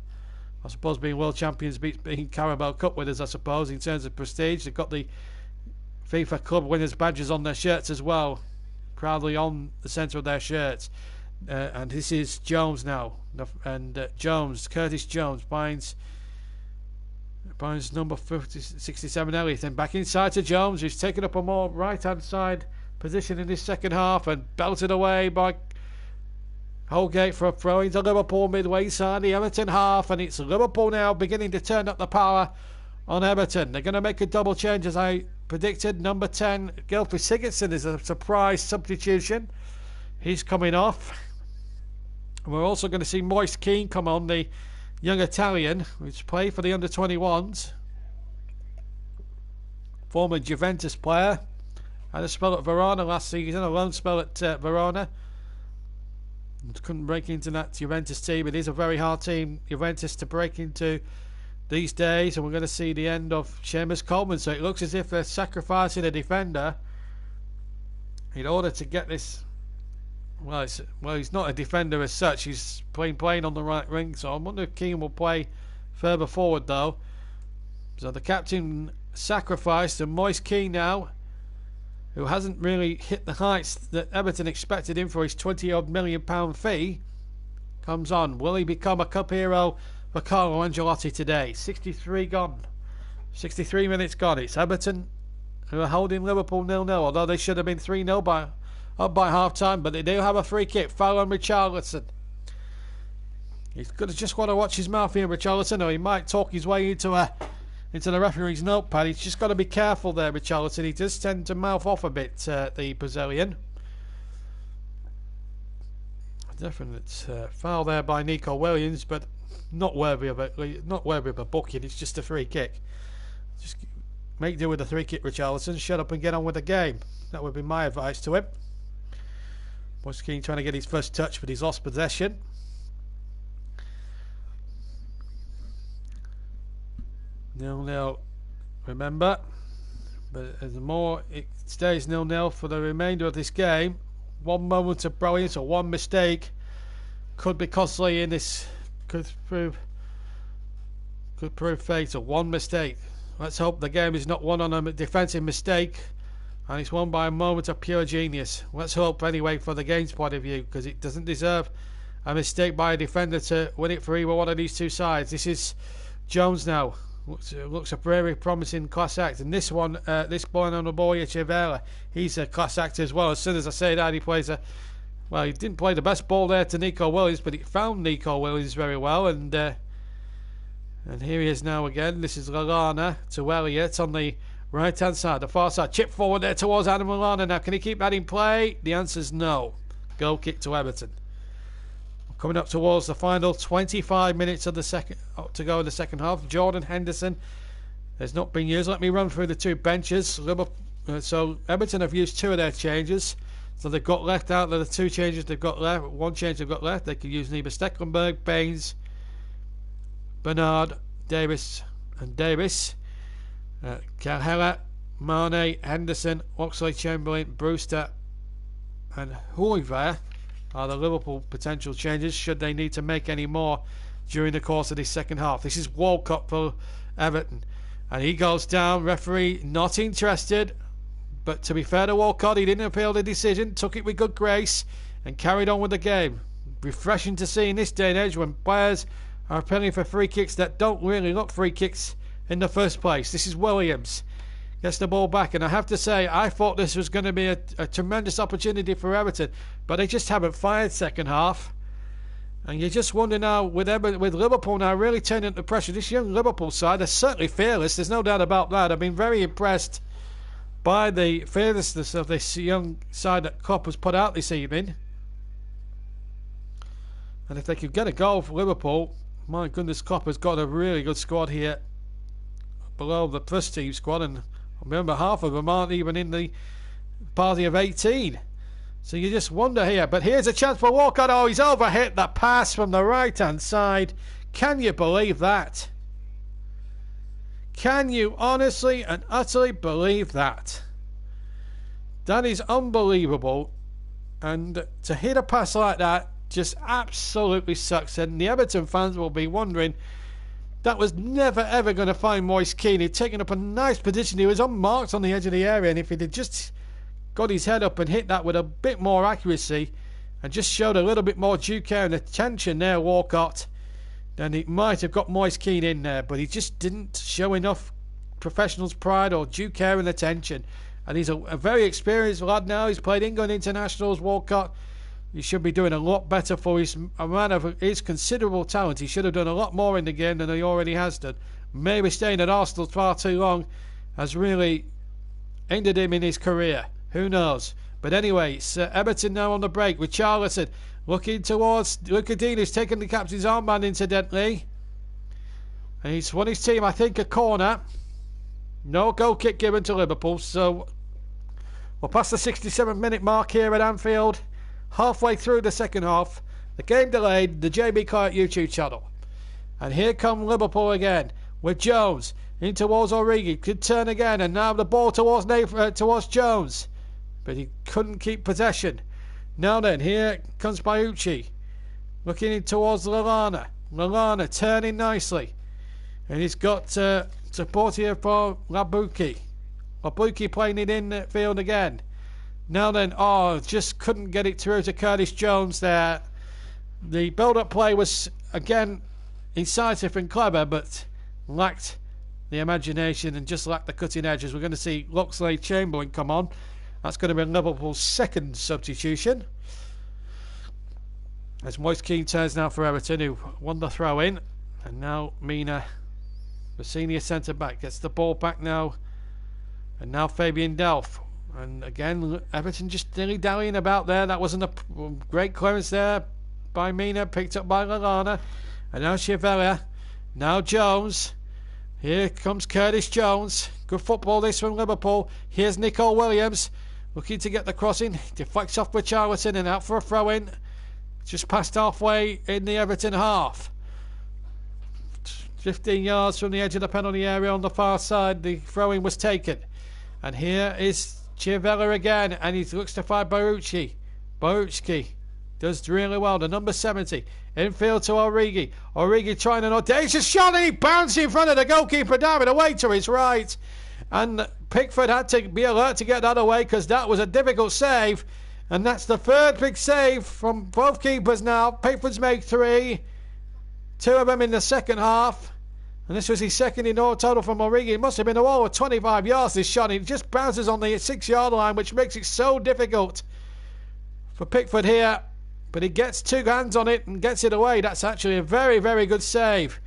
[SPEAKER 1] I suppose being world champions beats being Carabao Cup winners, I suppose, in terms of prestige. They've got the FIFA Club winners badges on their shirts as well, proudly on the centre of their shirts. And this is Jones now. And Curtis Jones finds number 67 Elliott, and back inside to Jones, who's taken up a more right hand side position in this second half and belted away by Holgate for a throw into Liverpool midway side the Everton half, and it's Liverpool now beginning to turn up the power on Everton. They're going to make a double change as I predicted. Number 10 Gylfi Sigurdsson is a surprise substitution. He's coming off. We're also going to see Moise Kean come on, the young Italian, who's played for the under-21s. Former Juventus player. Had a spell at Verona last season, a loan spell at Verona. Couldn't break into that Juventus team. It is a very hard team, Juventus, to break into these days. And we're going to see the end of Seamus Coleman. So it looks as if they're sacrificing a defender in order to get this. Well, he's not a defender as such. He's playing on the right wing. So I wonder if Keane will play further forward, though. So the captain sacrificed, and Moise Kean now, who hasn't really hit the heights that Everton expected him for his £20-odd million fee, comes on. Will he become a cup hero for Carlo Ancelotti today? 63 gone. 63 minutes gone. It's Everton who are holding Liverpool 0-0, although they should have been 3-0 up by half time, but they do have a free kick. Foul on Richarlison. He's just got to watch his mouth here, Richarlison, or he might talk his way into the referee's notepad. He's just got to be careful there, Richarlison. He does tend to mouth off a bit, the Brazilian. Definite foul there by Nico Williams, but not worthy of a booking. It's just a free kick. Just make do with the free kick, Richarlison. Shut up and get on with the game. That would be my advice to him. Moise Kean trying to get his first touch, but he's lost possession. Nil-nil, remember. But the more it stays 0-0 for the remainder of this game, one moment of brilliance or one mistake could be costly in this. Could prove fatal. One mistake. Let's hope the game is not won on a defensive mistake, and it's won by a moment of pure genius. Let's hope anyway, for the game's point of view, because it doesn't deserve a mistake by a defender to win it for either one of these two sides. This is Jones now. Looks a very promising class act, and this one, this boy on the ball here, Chivera, he's a class act as well. As soon as I say that, he plays he didn't play the best ball there to Nico Williams, but he found Nico Williams very well, and here he is now again. This is Lallana to Elliott on the right hand side, the far side, chip forward there towards Adam Lallana. Now, can he keep that in play? The answer is no. Goal kick to Everton. Coming up towards the final 25 minutes of the second to go in the second half. Jordan Henderson has not been used. Let me run through the two benches. So Everton have used 2 of their changes. So they've got left out of the 2 changes they've got left. 1 change they've got left. They can use neither Stecklenburg, Baines, Bernard, Davis, and Davis. Calhella, Mane, Henderson, Oxlade-Chamberlain, Brewster, and Hooiver are the Liverpool potential changes should they need to make any more during the course of this second half. This is Walcott for Everton, and he goes down. Referee not interested, but to be fair to Walcott, he didn't appeal the decision, took it with good grace and carried on with the game. Refreshing to see in this day and age when players are appealing for free kicks that don't really look free kicks in the first place. This is Williams. Gets the ball back, and I have to say, I thought this was going to be a tremendous opportunity for Everton, but they just haven't fired second half. And you just wonder now, with Liverpool now really turning up the pressure, this young Liverpool side, they're certainly fearless, there's no doubt about that. I've been very impressed by the fearlessness of this young side that Klopp has put out this evening. And if they could get a goal for Liverpool, my goodness, Klopp has got a really good squad here below the first team squad, and remember, half of them aren't even in the party of 18. So you just wonder here. But here's a chance for Walcott. Oh, he's overhit that pass from the right-hand side. Can you believe that? Can you honestly and utterly believe that? That is unbelievable. And to hit a pass like that just absolutely sucks. And the Everton fans will be wondering, that was never ever going to find Moise Kean. He'd taken up a nice position. He was unmarked on the edge of the area, and if he'd just got his head up and hit that with a bit more accuracy and just showed a little bit more due care and attention there, Walcott, then he might have got Moise Kean in there, but he just didn't show enough professional's pride or due care and attention. And he's a very experienced lad now. He's played England internationals, Walcott. He should be doing a lot better for a man of his considerable talent. He should have done a lot more in the game than he already has done. Maybe staying at Arsenal far too long has really ended him in his career. Who knows? But anyway, it's Everton now on the break with Charlton looking towards Lucadine, who's taken the captain's armband incidentally. And he's won his team, I think, a corner. No goal kick given to Liverpool. So we're past the 67-minute mark here at Anfield. Halfway through the second half. The game delayed, the JB Quiet YouTube channel. And here come Liverpool again with Jones in towards Origi. Could turn again, and now the ball towards Jones. But he couldn't keep possession. Now then, here comes Bayucci. Looking in towards Lallana. Lallana turning nicely. And he's got support here for Labuki. Labuki playing it in the field again. Now then, just couldn't get it through to Curtis Jones there. The build-up play was, again, incisive and clever, but lacked the imagination and just lacked the cutting edges. We're going to see Oxlade-Chamberlain come on. That's going to be Liverpool's second substitution. As Moise Kean turns now for Everton, who won the throw-in. And now Mina, the senior centre-back, gets the ball back now. And now Fabian Delph. And again, Everton just dilly-dallying about there. That wasn't a great clearance there by Mina, picked up by Lallana. And now Chivella. Now Jones. Here comes Curtis Jones. Good football this from Liverpool. Here's Nico Williams. Looking to get the crossing. Deflects off with Charlton and out for a throw-in. Just past halfway in the Everton half. 15 yards from the edge of the penalty area on the far side. The throw-in was taken. And here is Chivella again. And he looks to find Barucci. Barucci does really well. The number 70. Infield to Origi. Origi trying an audacious shot, and he bounced in front of the goalkeeper, diving away to his right. And Pickford had to be alert to get that away because that was a difficult save. And that's the third big save from both keepers now. Pickford's made 3. 2 of them in the second half. And this was his second in all total from Origi. It must have been all of 25 yards, this shot. It just bounces on the 6-yard line, which makes it so difficult for Pickford here. But he gets 2 hands on it and gets it away. That's actually a very, very good save.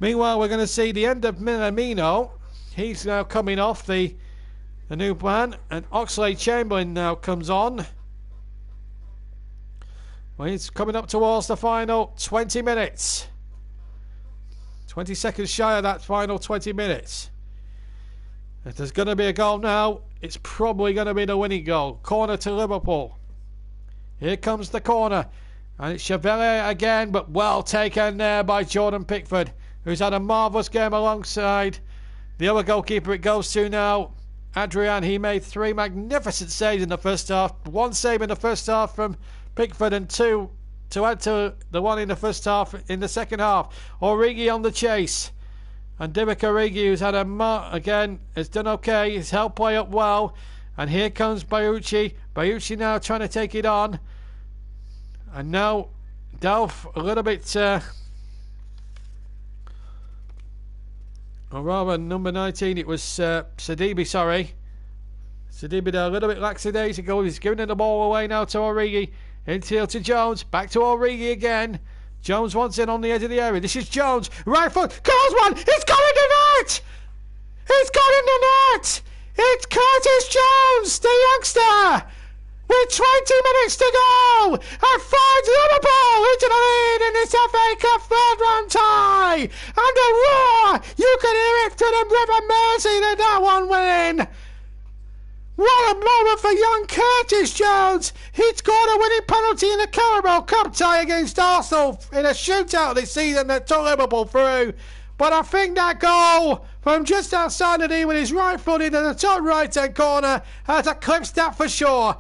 [SPEAKER 1] Meanwhile, we're going to see the end of Minamino. He's now coming off the new man. And Oxlade-Chamberlain now comes on. Well, he's coming up towards the final 20 minutes. 20 seconds shy of that final 20 minutes. If there's going to be a goal now, it's probably going to be the winning goal. Corner to Liverpool. Here comes the corner. And it's Chevalier again, but well taken there by Jordan Pickford, who's had a marvellous game alongside the other goalkeeper it goes to now. Adrian, he made 3 magnificent saves in the first half. 1 save in the first half from Pickford and 2 to add to the one in the first half in the second half. Origi on the chase. And Divock Origi, who's had a again, has done okay. He's held play up well. And here comes Bayucci. Bayucci now trying to take it on. And now Delph a little bit... or rather, number 19, it was Sidibe, sorry. Sidibe a little bit lackadaisical. He's giving the ball away now to Origi. Infield to Jones. Back to Origi again. Jones wants in on the edge of the area. This is Jones. Right foot. Goes one. It's gone in the net. It's gone in the net. It's Curtis Jones, the youngster. With 20 minutes to go. And finds Liverpool into the lead in this FA Cup third round tie. And a roar. You can hear it to the River Mersey that that one win. What a moment for young Curtis Jones. He scored a winning penalty in the Carabao Cup tie against Arsenal in a shootout this season that took Liverpool through. But I think that goal from just outside the knee with his right foot into the top right-hand corner has eclipsed that for sure.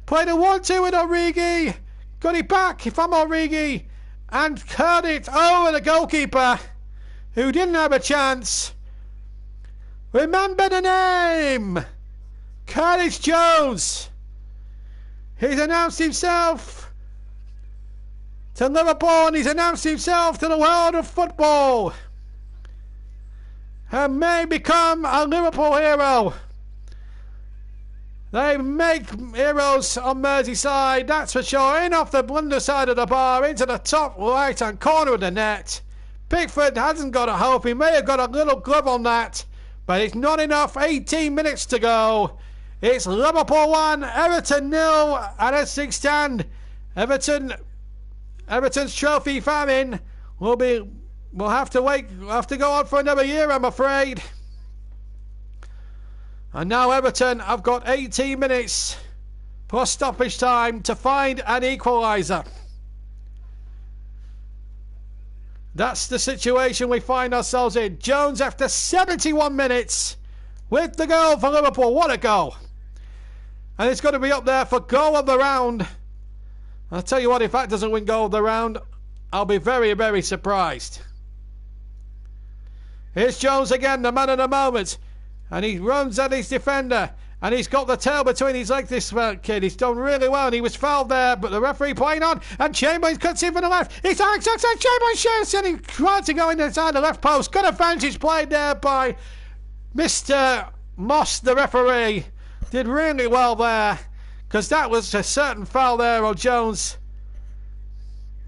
[SPEAKER 1] Played a 1-2 with Origi. Got it back if I'm Origi. And curled it over the goalkeeper, who didn't have a chance. Remember the name. Curtis Jones. He's announced himself to Liverpool and he's announced himself to the world of football and may become a Liverpool hero. They make heroes on Merseyside, that's for sure. In off the blunder side of the bar, into the top right hand corner of the net. Pickford hasn't got a hope. He may have got a little glove on that, but it's not enough. 18 minutes to go. It's Liverpool 1, Everton 0, and as things stand, Everton's trophy famine will have to wait. We'll have to go on for another year, I'm afraid. And now Everton have got 18 minutes plus stoppage time to find an equaliser. That's the situation we find ourselves in. Jones after 71 minutes with the goal for Liverpool. What a goal. And it's going to be up there for goal of the round. I'll tell you what, if that doesn't win goal of the round, I'll be very, very surprised. Here's Jones again, the man of the moment. And he runs at his defender. And he's got the tail between his legs, this kid. He's done really well. And he was fouled there, but the referee playing on. And Chamberlain cuts in from the left. It's outside Chamberlain shoots. And he tried to go inside the left post. Good advantage played there by Mr. Moss, the referee. Did really well there, because that was a certain foul there on Jones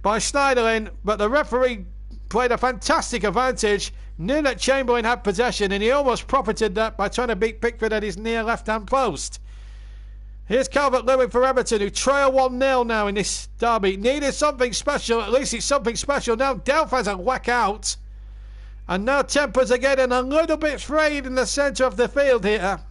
[SPEAKER 1] by Schneiderlin, but the referee played a fantastic advantage, knew that Chamberlain had possession, and he almost profited that by trying to beat Pickford at his near left-hand post. Here's Calvert-Lewin for Everton, who trail 1-0 now in this derby. Needed something special, at least it's something special. Now Delph has a whack out, and now tempers are getting a little bit frayed in the centre of the field here.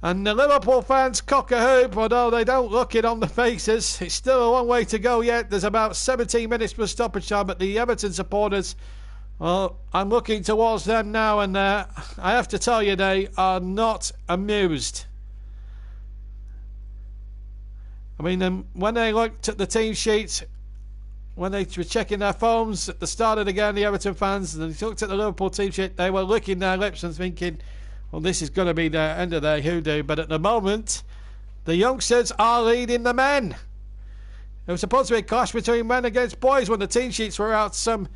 [SPEAKER 1] And the Liverpool fans cock a hoop, although they don't look it on the faces. It's still a long way to go yet. There's about 17 minutes for stoppage time, but the Everton supporters, well, I'm looking towards them now, and I have to tell you, they are not amused. I mean, when they looked at the team sheet, when they were checking their phones at the start of the game, the Everton fans, and they looked at the Liverpool team sheet, they were licking their lips and thinking, well, this is going to be the end of their hoodoo. But at the moment, the youngsters are leading the men. It was supposed to be a clash between men against boys when the team sheets were out some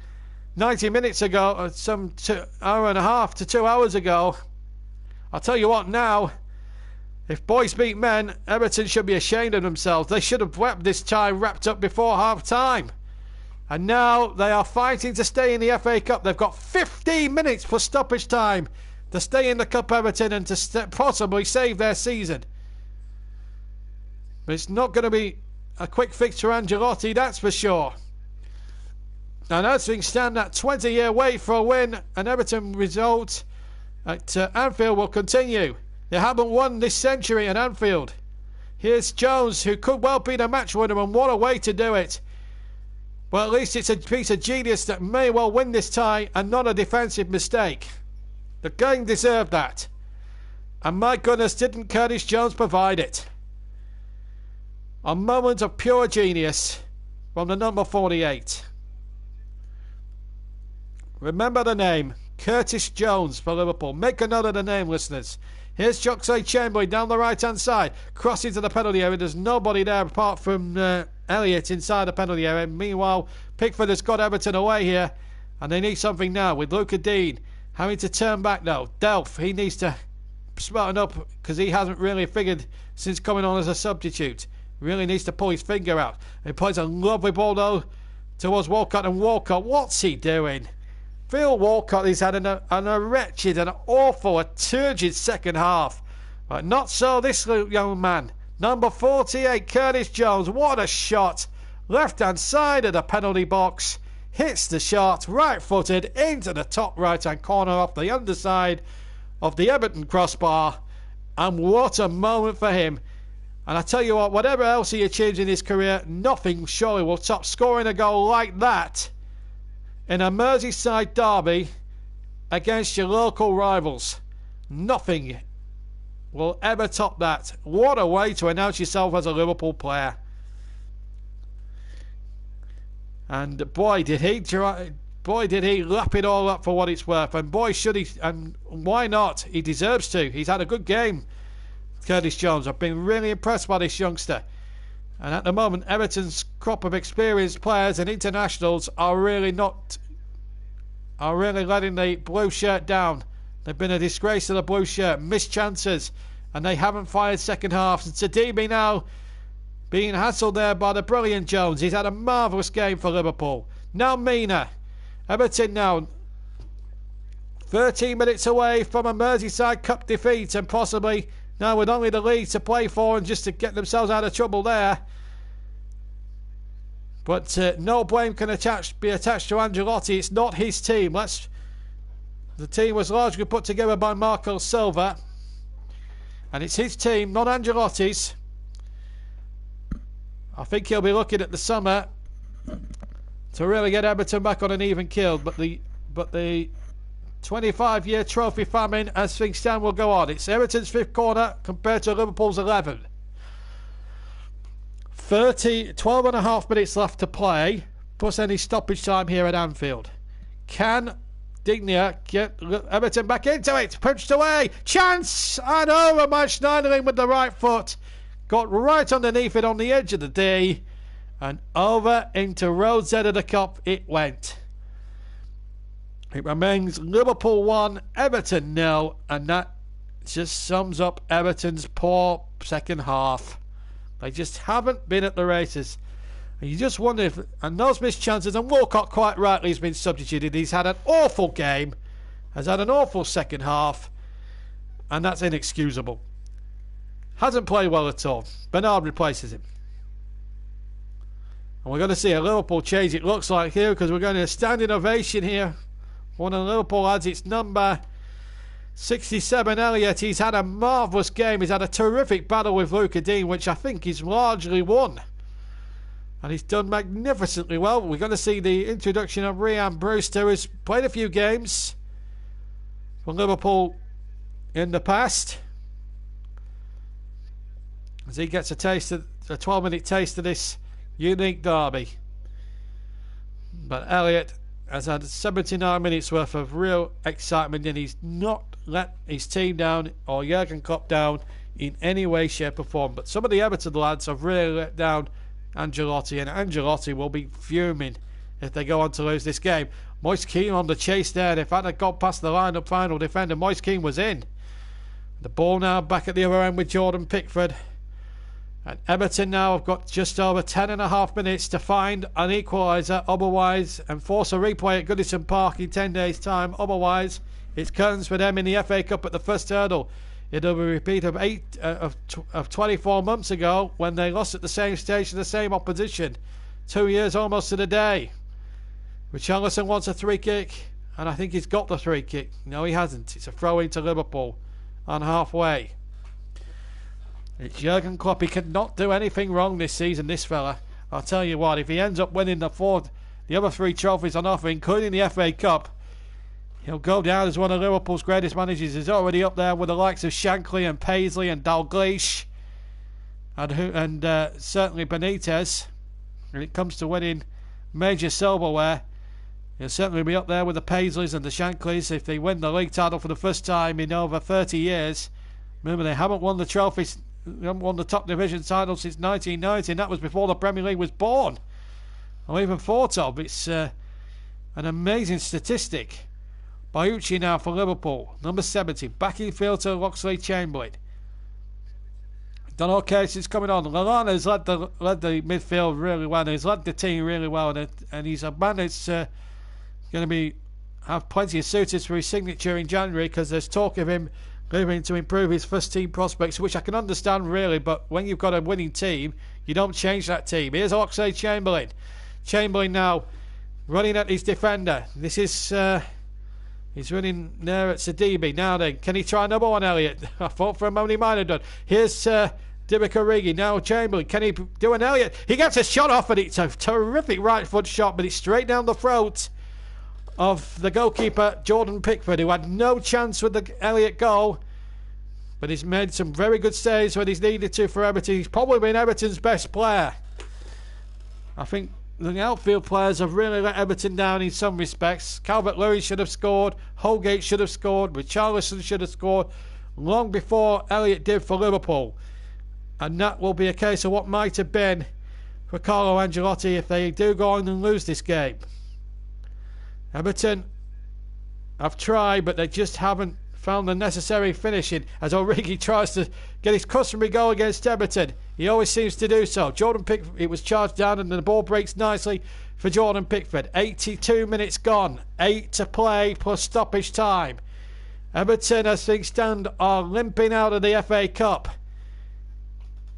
[SPEAKER 1] 90 minutes ago, or some hour and a half to 2 hours ago. I'll tell you what now, if boys beat men, Everton should be ashamed of themselves. They should have wept this time wrapped up before half time. And now they are fighting to stay in the FA Cup. They've got 15 minutes for stoppage time to stay in the Cup, Everton, and to possibly save their season. But it's not going to be a quick fix for Ancelotti, that's for sure. And as things stand, that 20-year wait for a win, an Everton result, at Anfield will continue. They haven't won this century at Anfield. Here's Jones, who could well be the match winner, and what a way to do it. Well, at least it's a piece of genius that may well win this tie and not a defensive mistake. The game deserved that. And my goodness, didn't Curtis Jones provide it? A moment of pure genius from the number 48. Remember the name, Curtis Jones for Liverpool. Make a note of the name, listeners. Here's Oxlade-Chamberlain down the right-hand side, crossing to the penalty area. There's nobody there apart from Elliott inside the penalty area. Meanwhile, Pickford has got Everton away here, and they need something now with Luca Dean having to turn back now. Delph, he needs to smarten up because he hasn't really figured since coming on as a substitute. Really needs to pull his finger out. He plays a lovely ball though towards Walcott, and Walcott, what's he doing? Phil Walcott has had a wretched and awful, a turgid second half. But not so this young man. Number 48, Curtis Jones. What a shot. Left-hand side of the penalty box. Hits the shot, right-footed, into the top right-hand corner off the underside of the Everton crossbar. And what a moment for him. And I tell you what, whatever else he achieves in his career, nothing surely will top scoring a goal like that in a Merseyside derby against your local rivals. Nothing will ever top that. What a way to announce yourself as a Liverpool player. And boy did he lap it all up for what it's worth. And boy should he, and why not? He deserves to. He's had a good game, Curtis Jones. I've been really impressed by this youngster. And at the moment, Everton's crop of experienced players and internationals are really letting the blue shirt down. They've been a disgrace to the blue shirt, missed chances, and they haven't fired second halves. And Tadibi now being hassled there by the brilliant Jones. He's had a marvellous game for Liverpool. Now Mina. Everton now 13 minutes away from a Merseyside Cup defeat, and possibly now with only the lead to play for and just to get themselves out of trouble there. But no blame can be attached to Ancelotti. It's not his team. The team was largely put together by Marco Silva, and it's his team, not Ancelotti's. I think he'll be looking at the summer to really get Everton back on an even keel. But the 25-year trophy famine, as things stand, will go on. It's Everton's 5th corner compared to Liverpool's 11. 12 and a half minutes left to play, plus any stoppage time here at Anfield. Can Dignia get Everton back into it? Punched away. Chance! And over Schneiderlin with the right foot. Got right underneath it on the edge of the D. And over into road's end of the cup it went. It remains Liverpool 1, Everton 0, and that just sums up Everton's poor second half. They just haven't been at the races. And you just wonder if, and those missed chances, and Walcott quite rightly has been substituted. He's had an awful game, has had an awful second half, and that's inexcusable. Hasn't played well at all. Bernard replaces him. And we're going to see a Liverpool change, it looks like, here, because we're going to a standing ovation here. One of the Liverpool lads, it's number 67, Elliott. He's had a marvellous game. He's had a terrific battle with Luca Dean, which I think he's largely won. And he's done magnificently well. We're going to see the introduction of Ryan Brewster, who's played a few games for Liverpool in the past, as he gets a 12-minute taste of this unique derby. But Elliott has had 79 minutes worth of real excitement, and he's not let his team down or Jurgen Klopp down in any way, shape or form. But some of the Everton lads have really let down Ancelotti, and Ancelotti will be fuming if they go on to lose this game. Moise Kean on the chase there. If that had gone past the line-up final defender, Moise Kean was in. The ball now back at the other end with Jordan Pickford. And Everton now have got just over 10.5 minutes to find an equaliser, otherwise, and force a replay at Goodison Park in 10 days' time. Otherwise, it's curtains for them in the FA Cup at the first hurdle. It'll be a repeat of 24 months ago when they lost at the same stage to the same opposition. 2 years almost to the day. Richarlison wants a free kick, and I think he's got the free kick. No, he hasn't. It's a throw into Liverpool on halfway. It's Jurgen Klopp. He cannot do anything wrong this season, this fella. I'll tell you what, if he ends up winning the other 3 trophies on offer, including the FA Cup, he'll go down as one of Liverpool's greatest managers. He's already up there with the likes of Shankly and Paisley and Dalglish and certainly Benitez. When it comes to winning major silverware, he'll certainly be up there with the Paisleys and the Shankleys if they win the league title for the first time in over 30 years. Remember, they haven't won the trophies. They haven't won the top division title since 1990, and that was before the Premier League was born or even thought of. It's an amazing statistic. Bonucci now for Liverpool, number 70, backing field to Oxlade-Chamberlain. Done okay since coming on. Lallana has led the midfield really well. He's led the team really well, and he's a man that's going to have plenty of suitors for his signature in January, because there's talk of him leaving to improve his first team prospects, which I can understand really, but when you've got a winning team, you don't change that team. Here's Oxlade-Chamberlain. Chamberlain now running at his defender. This is he's running there at Sidibe. Now then, can he try another one, Elliott? I thought for a moment he might have done. Here's Divock Origi. Now Chamberlain. Can he do an Elliott? He gets a shot off, and it's a terrific right foot shot, but it's straight down the throat of the goalkeeper Jordan Pickford, who had no chance with the Elliott goal, but he's made some very good saves when he's needed to for Everton. He's probably been Everton's best player. I think the outfield players have really let Everton down in some respects. Calvert-Lewin should have scored, Holgate should have scored, Richarlison should have scored long before Elliott did for Liverpool, and that will be a case of what might have been for Carlo Ancelotti if they do go on and lose this game. Everton have tried, but they just haven't found the necessary finishing as Origi tries to get his customary goal against Everton. He always seems to do so. Jordan Pickford, it was charged down, and the ball breaks nicely for Jordan Pickford. 82 minutes gone, 8 to play plus stoppage time. Everton, as things stand, are limping out of the FA Cup,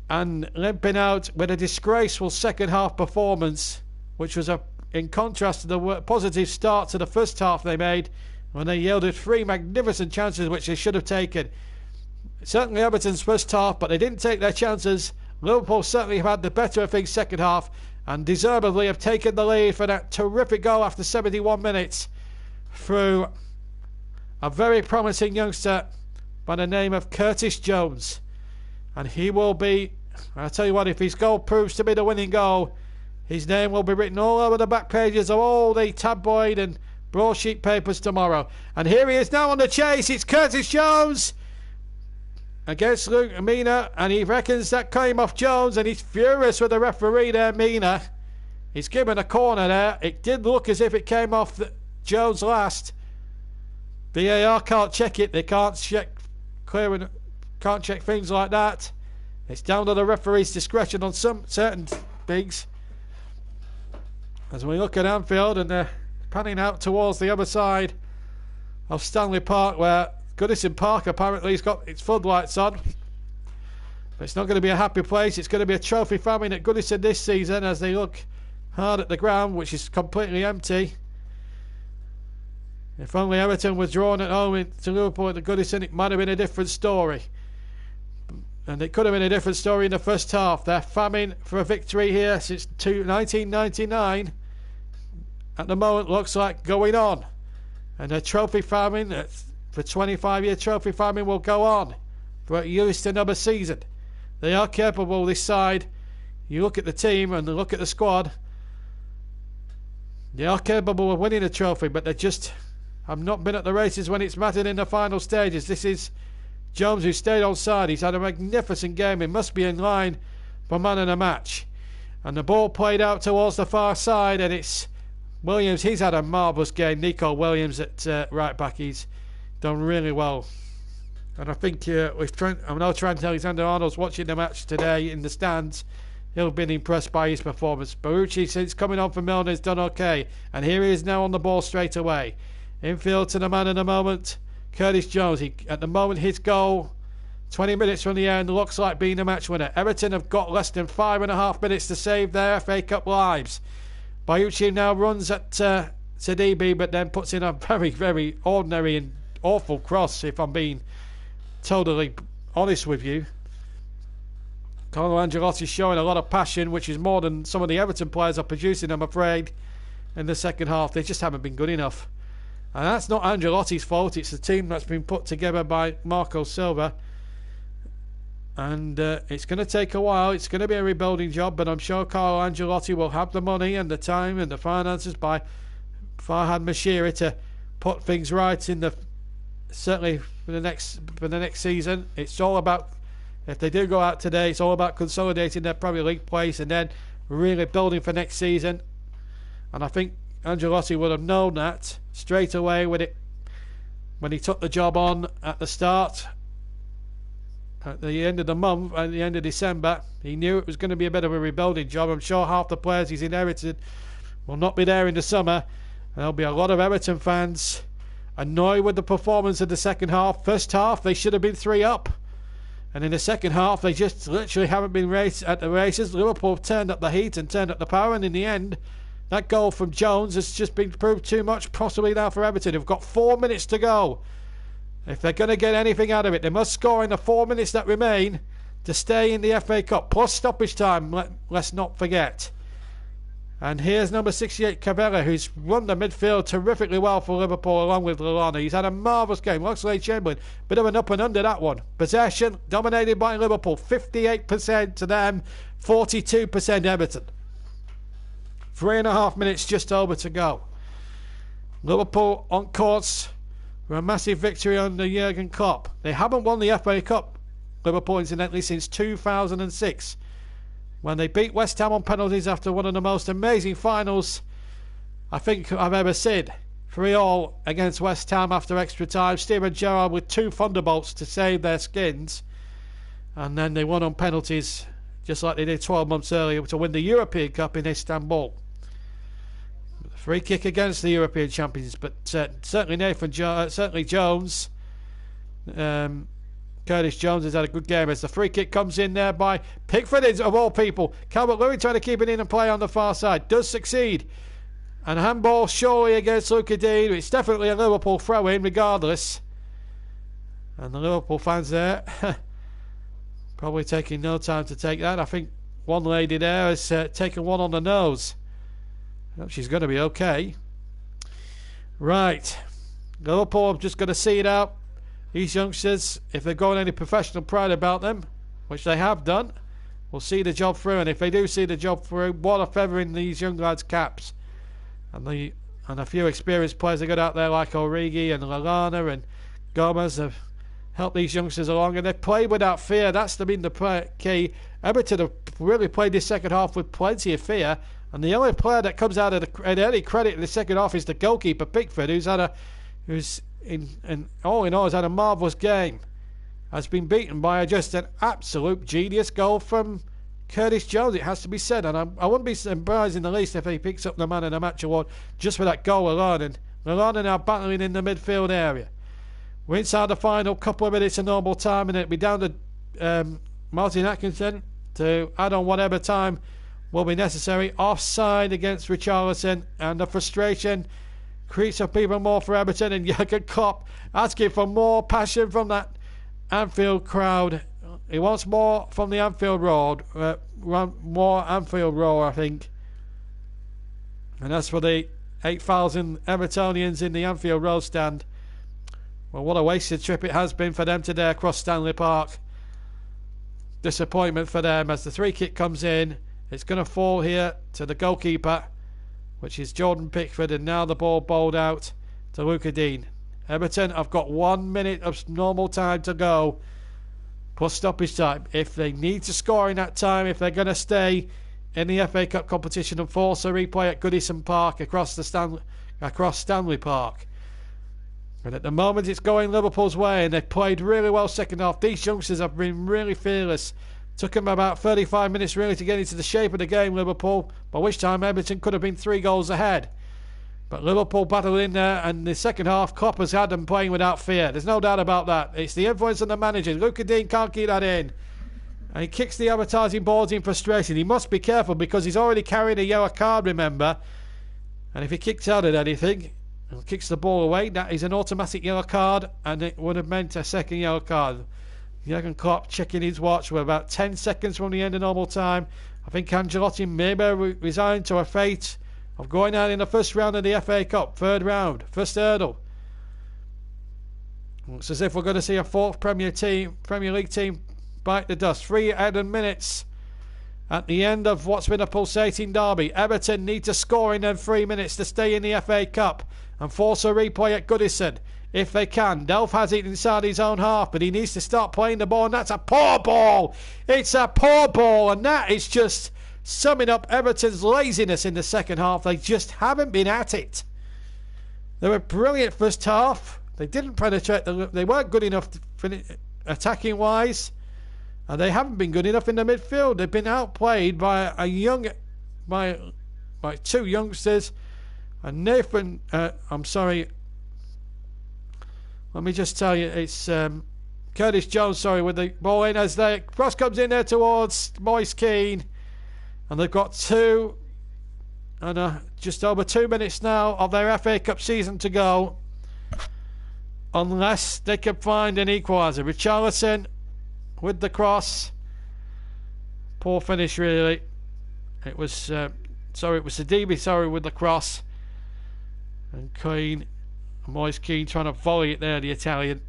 [SPEAKER 1] and limping out with a disgraceful second half performance, which was in contrast to the positive start to the first half they made, when they yielded 3 magnificent chances which they should have taken. Certainly Everton's first half, but they didn't take their chances. Liverpool certainly have had the better of things second half, and deservedly have taken the lead for that terrific goal after 71 minutes through a very promising youngster by the name of Curtis Jones. And he will be, I'll tell you what, if his goal proves to be the winning goal, his name will be written all over the back pages of all the tabloid and broadsheet papers tomorrow. And here he is now on the chase. It's Curtis Jones against Luke Mina, and he reckons that came off Jones, and he's furious with the referee there, Mina. He's given a corner there. It did look as if it came off Jones last. VAR can't check it. They can't check can't check things like that. It's down to the referee's discretion on some certain things. As we look at Anfield, and they're panning out towards the other side of Stanley Park, where Goodison Park apparently has got its floodlights on. But it's not going to be a happy place. It's going to be a trophy famine at Goodison this season, as they look hard at the ground, which is completely empty. If only Everton was drawn at home to Liverpool at the Goodison, it might have been a different story. And it could have been a different story in the first half. They're famine for a victory here since 1999. At the moment, looks like going on. And a trophy famine, for 25-year trophy famine, will go on for at least another season. They are capable, this side. You look at the team and look at the squad. They are capable of winning a trophy, but they just have not been at the races when it's mattered in the final stages. This is Jones, who stayed on side. He's had a magnificent game. He must be in line for man of the match. And the ball played out towards the far side, and it's Williams. He's had a marvellous game. Nico Williams at right back. He's done really well. And I think I know Trent Alexander-Arnold's watching the match today in the stands. He'll have been impressed by his performance. Bonucci, since coming on for Milner, has done okay. And here he is now on the ball straight away. Infield to the man in the moment, Curtis Jones. At the moment, his goal, 20 minutes from the end, looks like being a match winner. Everton have got less than 5.5 minutes to save their FA Cup lives. Bonucci now runs at Sidibe, but then puts in a very, very ordinary and awful cross, if I'm being totally honest with you. Carlo Ancelotti's showing a lot of passion, which is more than some of the Everton players are producing, I'm afraid, in the second half. They just haven't been good enough. And that's not Ancelotti's fault. It's the team that's been put together by Marco Silva. And it's going to take a while. It's going to be a rebuilding job, but I'm sure Carlo Ancelotti will have the money and the time and the finances by Farhad Moshiri to put things right in the certainly for the next season. It's all about, if they do go out today, it's all about consolidating their Premier League place and then really building for next season. And I think Ancelotti would have known that straight away when he took the job on at the start. At the end of the month, at the end of December, he knew it was going to be a bit of a rebuilding job. I'm sure half the players he's inherited will not be there in the summer. There'll be a lot of Everton fans annoyed with the performance of the second half. First half, they should have been 3 up. And in the second half, they just literally haven't been at the races. Liverpool have turned up the heat and turned up the power. And in the end, that goal from Jones has just been proved too much, possibly now for Everton. They've got 4 minutes to go. If they're going to get anything out of it, they must score in the 4 minutes that remain to stay in the FA Cup. Plus stoppage time, let's not forget. And here's number 68, Cavella, who's run the midfield terrifically well for Liverpool along with Lallana. He's had a marvellous game. Oxlade-Chamberlain, bit of an up and under that one. Possession dominated by Liverpool, 58% to them, 42% Everton. 3.5 minutes just over to go. Liverpool on course for a massive victory under Jurgen Klopp. They haven't won the FA Cup, Liverpool, incidentally, since 2006, when they beat West Ham on penalties after one of the most amazing finals I think I've ever seen. 3-3 against West Ham after extra time. Steven Gerrard with 2 thunderbolts to save their skins. And then they won on penalties, just like they did 12 months earlier, to win the European Cup in Istanbul. Free kick against the European champions, but certainly Jones, Curtis Jones has had a good game as the free kick comes in there by Pickford, of all people. Calvert-Lewin trying to keep it in and play on the far side, does succeed, and handball surely against Luca Dean. It's definitely a Liverpool throw-in regardless, and the Liverpool fans there probably taking no time to take that. I think one lady there has taken one on the nose. She's going to be okay. Right. Liverpool have just got to see it out. These youngsters, if they've got any professional pride about them, which they have done, will see the job through. And if they do see the job through, what a feather in these young lads' caps. And a few experienced players they got out there like Origi and Lallana and Gomez have helped these youngsters along. And they've played without fear. That's been the key. Everton have really played this second half with plenty of fear. And the only player that comes out of any credit in the second half is the goalkeeper Pickford, who's in all has had a marvellous game. Has been beaten by just an absolute genius goal from Curtis Jones, it has to be said. And I wouldn't be surprised in the least if he picks up the man of the match award just for that goal alone. And Lallana now battling in the midfield area. We're inside the final couple of minutes of normal time, and it'll be down to Martin Atkinson to add on whatever time will be necessary. Offside against Richarlison, and the frustration creeps up even more for Everton, and Jurgen Klopp asking for more passion from that Anfield crowd. He wants more from the Anfield Road, more Anfield Roar, I think. And as for the 8,000 Evertonians in the Anfield Road stand, well, what a wasted trip it has been for them today across Stanley Park. Disappointment for them as the free kick comes in. It's going to fall here to the goalkeeper, which is Jordan Pickford, and now the ball bowled out to Luca Dean. Everton have got 1 minute of normal time to go, plus stoppage time. If they need to score in that time, if they're going to stay in the FA Cup competition and force a replay at Goodison Park across Stanley Park. And at the moment it's going Liverpool's way, and they've played really well second half. These youngsters have been really fearless. Took them about 35 minutes really to get into the shape of the game, Liverpool, by which time Everton could have been 3 goals ahead. But Liverpool battled in there, and the second half, Klopp has had them playing without fear. There's no doubt about that. It's the influence of the manager. Luca Dean can't keep that in. And he kicks the advertising boards in frustration. He must be careful because he's already carried a yellow card, remember. And if he kicked out at anything and kicks the ball away, that is an automatic yellow card, and it would have meant a second yellow card. Jurgen Klopp checking his watch. We're about 10 seconds from the end of normal time. I think Ancelotti may be resigned to a fate of going out in the first round of the FA Cup, third round, first hurdle. Looks as if we're going to see a fourth Premier League team bite the dust. 3 added minutes at the end of what's been a pulsating derby. Everton need to score in them 3 minutes to stay in the FA Cup and force a replay at Goodison. If they can. Delph has it inside his own half, but he needs to start playing the ball, and that's a poor ball. It's a poor ball, and that is just summing up Everton's laziness in the second half. They just haven't been at it. They were brilliant first half. They didn't penetrate. They weren't good enough to finish attacking wise, and they haven't been good enough in the midfield. They've been outplayed by by 2 youngsters, and Nathan. Let me just tell you, it's Curtis Jones, with the ball in as the cross comes in there towards Moise Keane. And they've got just over 2 minutes now of their FA Cup season to go. Unless they can find an equaliser. Richarlison with the cross. Poor finish, really. It was Sidibe, with the cross. And Moise Keane trying to volley it there, the Italian.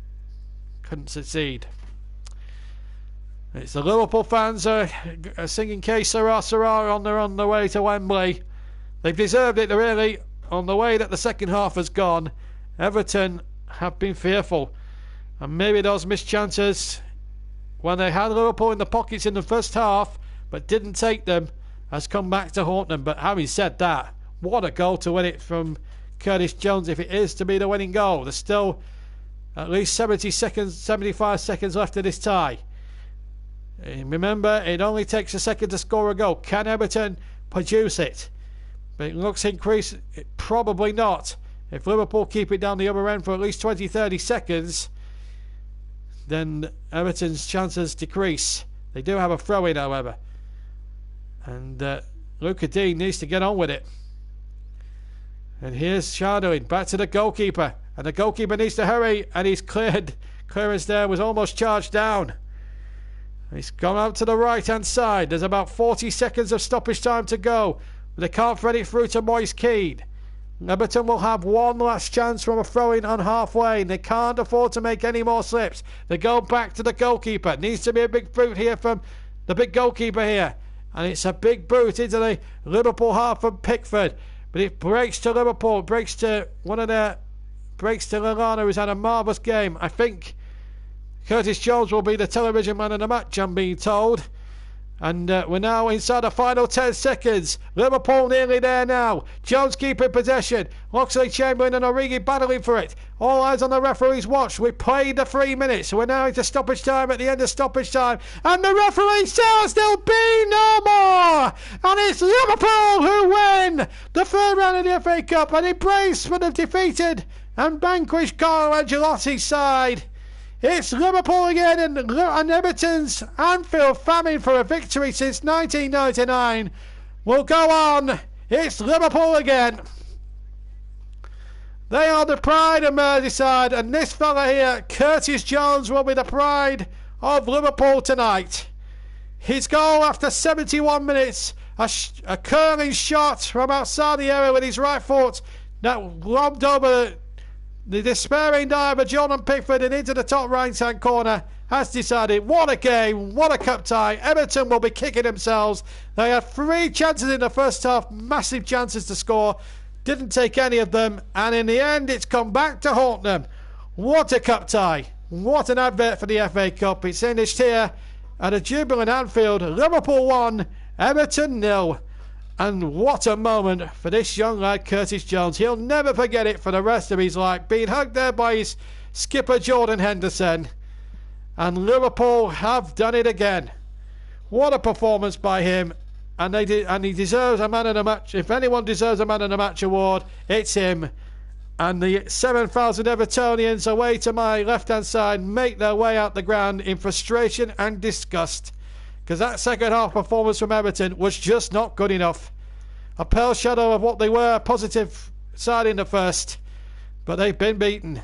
[SPEAKER 1] Couldn't succeed. It's the Liverpool fans are singing Que Sera Sera on their way to Wembley. They've deserved it, really, on the way that the second half has gone. Everton have been fearful. And maybe those missed chances when they had Liverpool in the pockets in the first half but didn't take them has come back to haunt them. But having said that, what a goal to win it from Curtis Jones, if it is to be the winning goal. There's still at least 75 seconds left of this tie. And remember, it only takes a second to score a goal. Can Everton produce it? But it looks increased. Probably not. If Liverpool keep it down the other end for at least 20-30 seconds, then Everton's chances decrease. They do have a throw-in, however. And Luca Dean needs to get on with it. And here's shadowing back to the goalkeeper, and the goalkeeper needs to hurry, and he's clearance there was almost charged down. He's gone out to the right hand side. There's about 40 seconds of stoppage time to go, but they can't thread it through to Moise Keane. Everton will have one last chance from a throw-in on halfway, and they can't afford to make any more slips. They go back to the goalkeeper. Needs to be a big boot here from the big goalkeeper here, and it's a big boot into the Liverpool half from Pickford. But it breaks to Liverpool, breaks to Lallana, who's had a marvellous game. I think Curtis Jones will be the television man of the match, I'm being told. And we're now inside the final 10 seconds. Liverpool nearly there now. Jones keeping possession. Loxley, Chamberlain and Origi battling for it. All eyes on the referee's watch. We played the 3 minutes. We're now into stoppage time at the end of stoppage time. And the referee says there'll be no more. And it's Liverpool who win the third round of the FA Cup. And embrace for the defeated and vanquished Carlo Ancelotti's side. It's Liverpool again, and Everton's Anfield famine for a victory since 1999 will go on. It's Liverpool again. They are the pride of Merseyside, and this fella here, Curtis Jones, will be the pride of Liverpool tonight. His goal after 71 minutes, a curling shot from outside the area with his right foot that lobbed over the despairing dive of Jordan Pickford and into the top right-hand corner has decided. What a game, what a cup tie. Everton will be kicking themselves. They had 3 chances in the first half, massive chances to score. Didn't take any of them, and in the end it's come back to haunt them. What a cup tie. What an advert for the FA Cup. It's finished here at a jubilant Anfield. Liverpool 1, Everton 0. And what a moment for this young lad, Curtis Jones. He'll never forget it for the rest of his life. Being hugged there by his skipper, Jordan Henderson. And Liverpool have done it again. What a performance by him. And he deserves a man of the match. If anyone deserves a man of the match award, it's him. And the 7,000 Evertonians away to my left-hand side make their way out the ground in frustration and disgust. Because that second half performance from Everton was just not good enough. a pale shadow of what they were, a positive side in the first, but they've been beaten.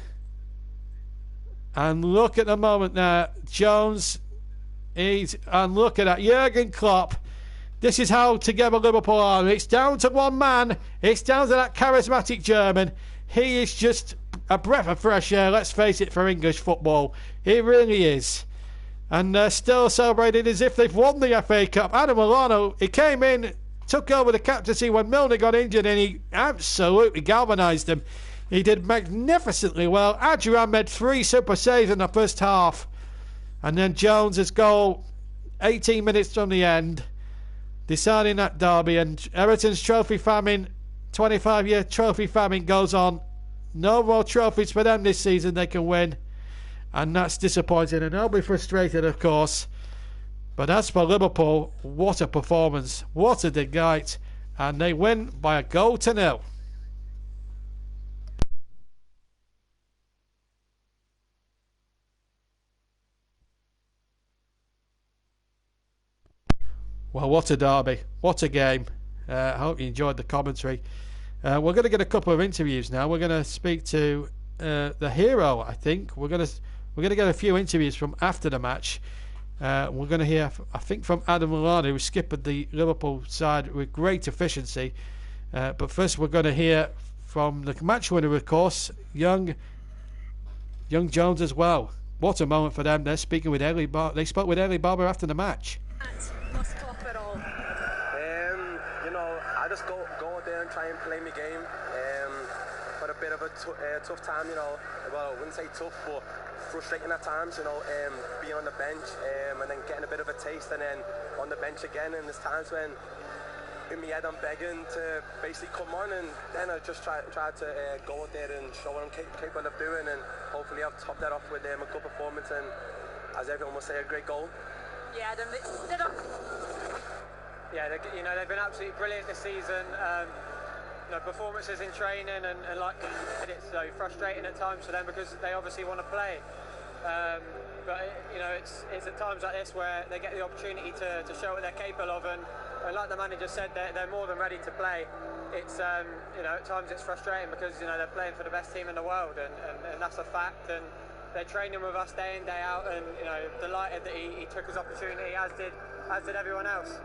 [SPEAKER 1] And look at the moment now, Jones, and look at that, Jurgen Klopp. This is how together Liverpool are. It's down to one man. It's down to that charismatic German. He is just a breath of fresh air, let's face it, for English football. He really is. And they're still celebrating as if they've won the FA Cup. Adam Lallana, he came in, took over the captaincy when Milner got injured, and he absolutely galvanised them. He did magnificently well. Adrian made 3 super saves in the first half. And then Jones' goal, 18 minutes from the end, deciding that derby. And Everton's trophy famine, 25-year trophy famine goes on. No more trophies for them this season they can win. And that's disappointing. And they'll be frustrated, of course. But as for Liverpool, what a performance. What a delight. And they win by 1-0. Well, what a derby. What a game. I hope you enjoyed the commentary. We're going to get a couple of interviews now. We're going to speak to the hero, I think. We're going to get a few interviews from after the match. We're going to hear, I think, from Adam Lallana, who skippered the Liverpool side with great efficiency. But first, we're going to hear from the match winner, of course, young Jones as well. What a moment for them. They're speaking with Ellie. They spoke with Ellie Barber after the match.
[SPEAKER 2] What's Klopp at all?
[SPEAKER 3] I just go out there and try and play my game. Had a bit of a tough time, well, I wouldn't say tough, but frustrating at times, being on the bench and then getting a bit of a taste and then on the bench again. And there's times when in my head I'm begging to basically come on, and then I just try to go out there and show what I'm capable of doing, and hopefully I've topped that off with a good performance and, as everyone will say, a great goal.
[SPEAKER 2] Yeah, they've been absolutely brilliant this season. Performances in training and like it's frustrating at times for them because they obviously want to play. But it's at times like this where they get the opportunity to show what they're capable of, and like the manager said, they're more than ready to play. It's at times it's frustrating because they're playing for the best team in the world, and that's a fact. And they're training with us day in, day out, and delighted that he took his opportunity, as did everyone else.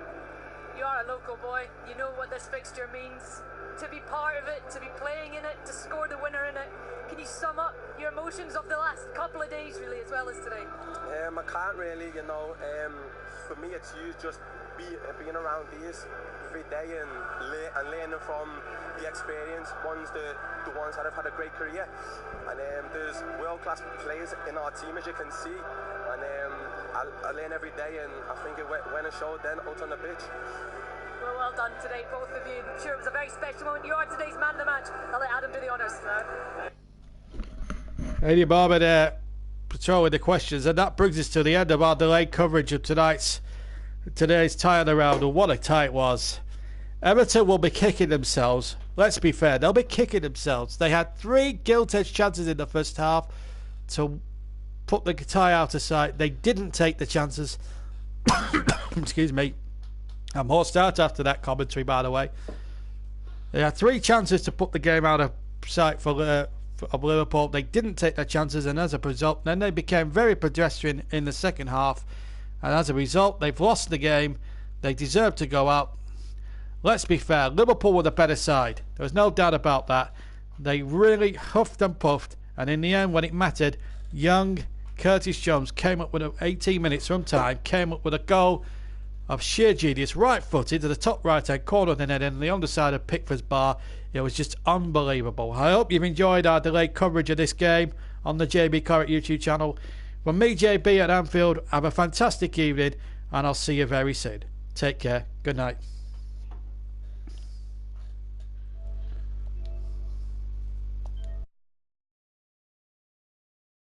[SPEAKER 2] You are a local boy. You know what this fixture means. To be part of it, to be playing in it, to score the winner in it. Can you sum up your emotions of the last couple of days, really, as well as today?
[SPEAKER 3] I can't really, for me it's huge just being around these every day and learning from the experience, the ones that have had a great career. And there's world-class players in our team, as you can see. And I learn every day, and I think it went and showed then out on the pitch.
[SPEAKER 2] Well done today, both of you. I'm sure it was a very special moment. You are today's man of the match. I'll let Adam do the honours now.
[SPEAKER 1] Eddie Barber there patrolling the questions, and that brings us to the end of our delayed coverage of today's tie on the round. And what a tie it was. Everton will be kicking themselves. Let's be fair, they'll be kicking themselves. They had 3 gilt-edged chances in the first half to put the tie out of sight. They didn't take the chances. Excuse me. I'm horsed out after that commentary, by the way. They had 3 chances to put the game out of sight for Liverpool. They didn't take their chances, and as a result, then they became very pedestrian in the second half. And as a result, they've lost the game. They deserve to go out. Let's be fair, Liverpool were the better side. There was no doubt about that. They really huffed and puffed, and in the end, when it mattered, young Curtis Jones came up with 18 minutes from time, came up with a goal of sheer genius, right-footed to the top right-hand corner of the net and the underside of Pickford's bar. It was just unbelievable. I hope you've enjoyed our delayed coverage of this game on the JB Correct YouTube channel. From me, JB, at Anfield, have a fantastic evening, and I'll see you very soon. Take care. Good night.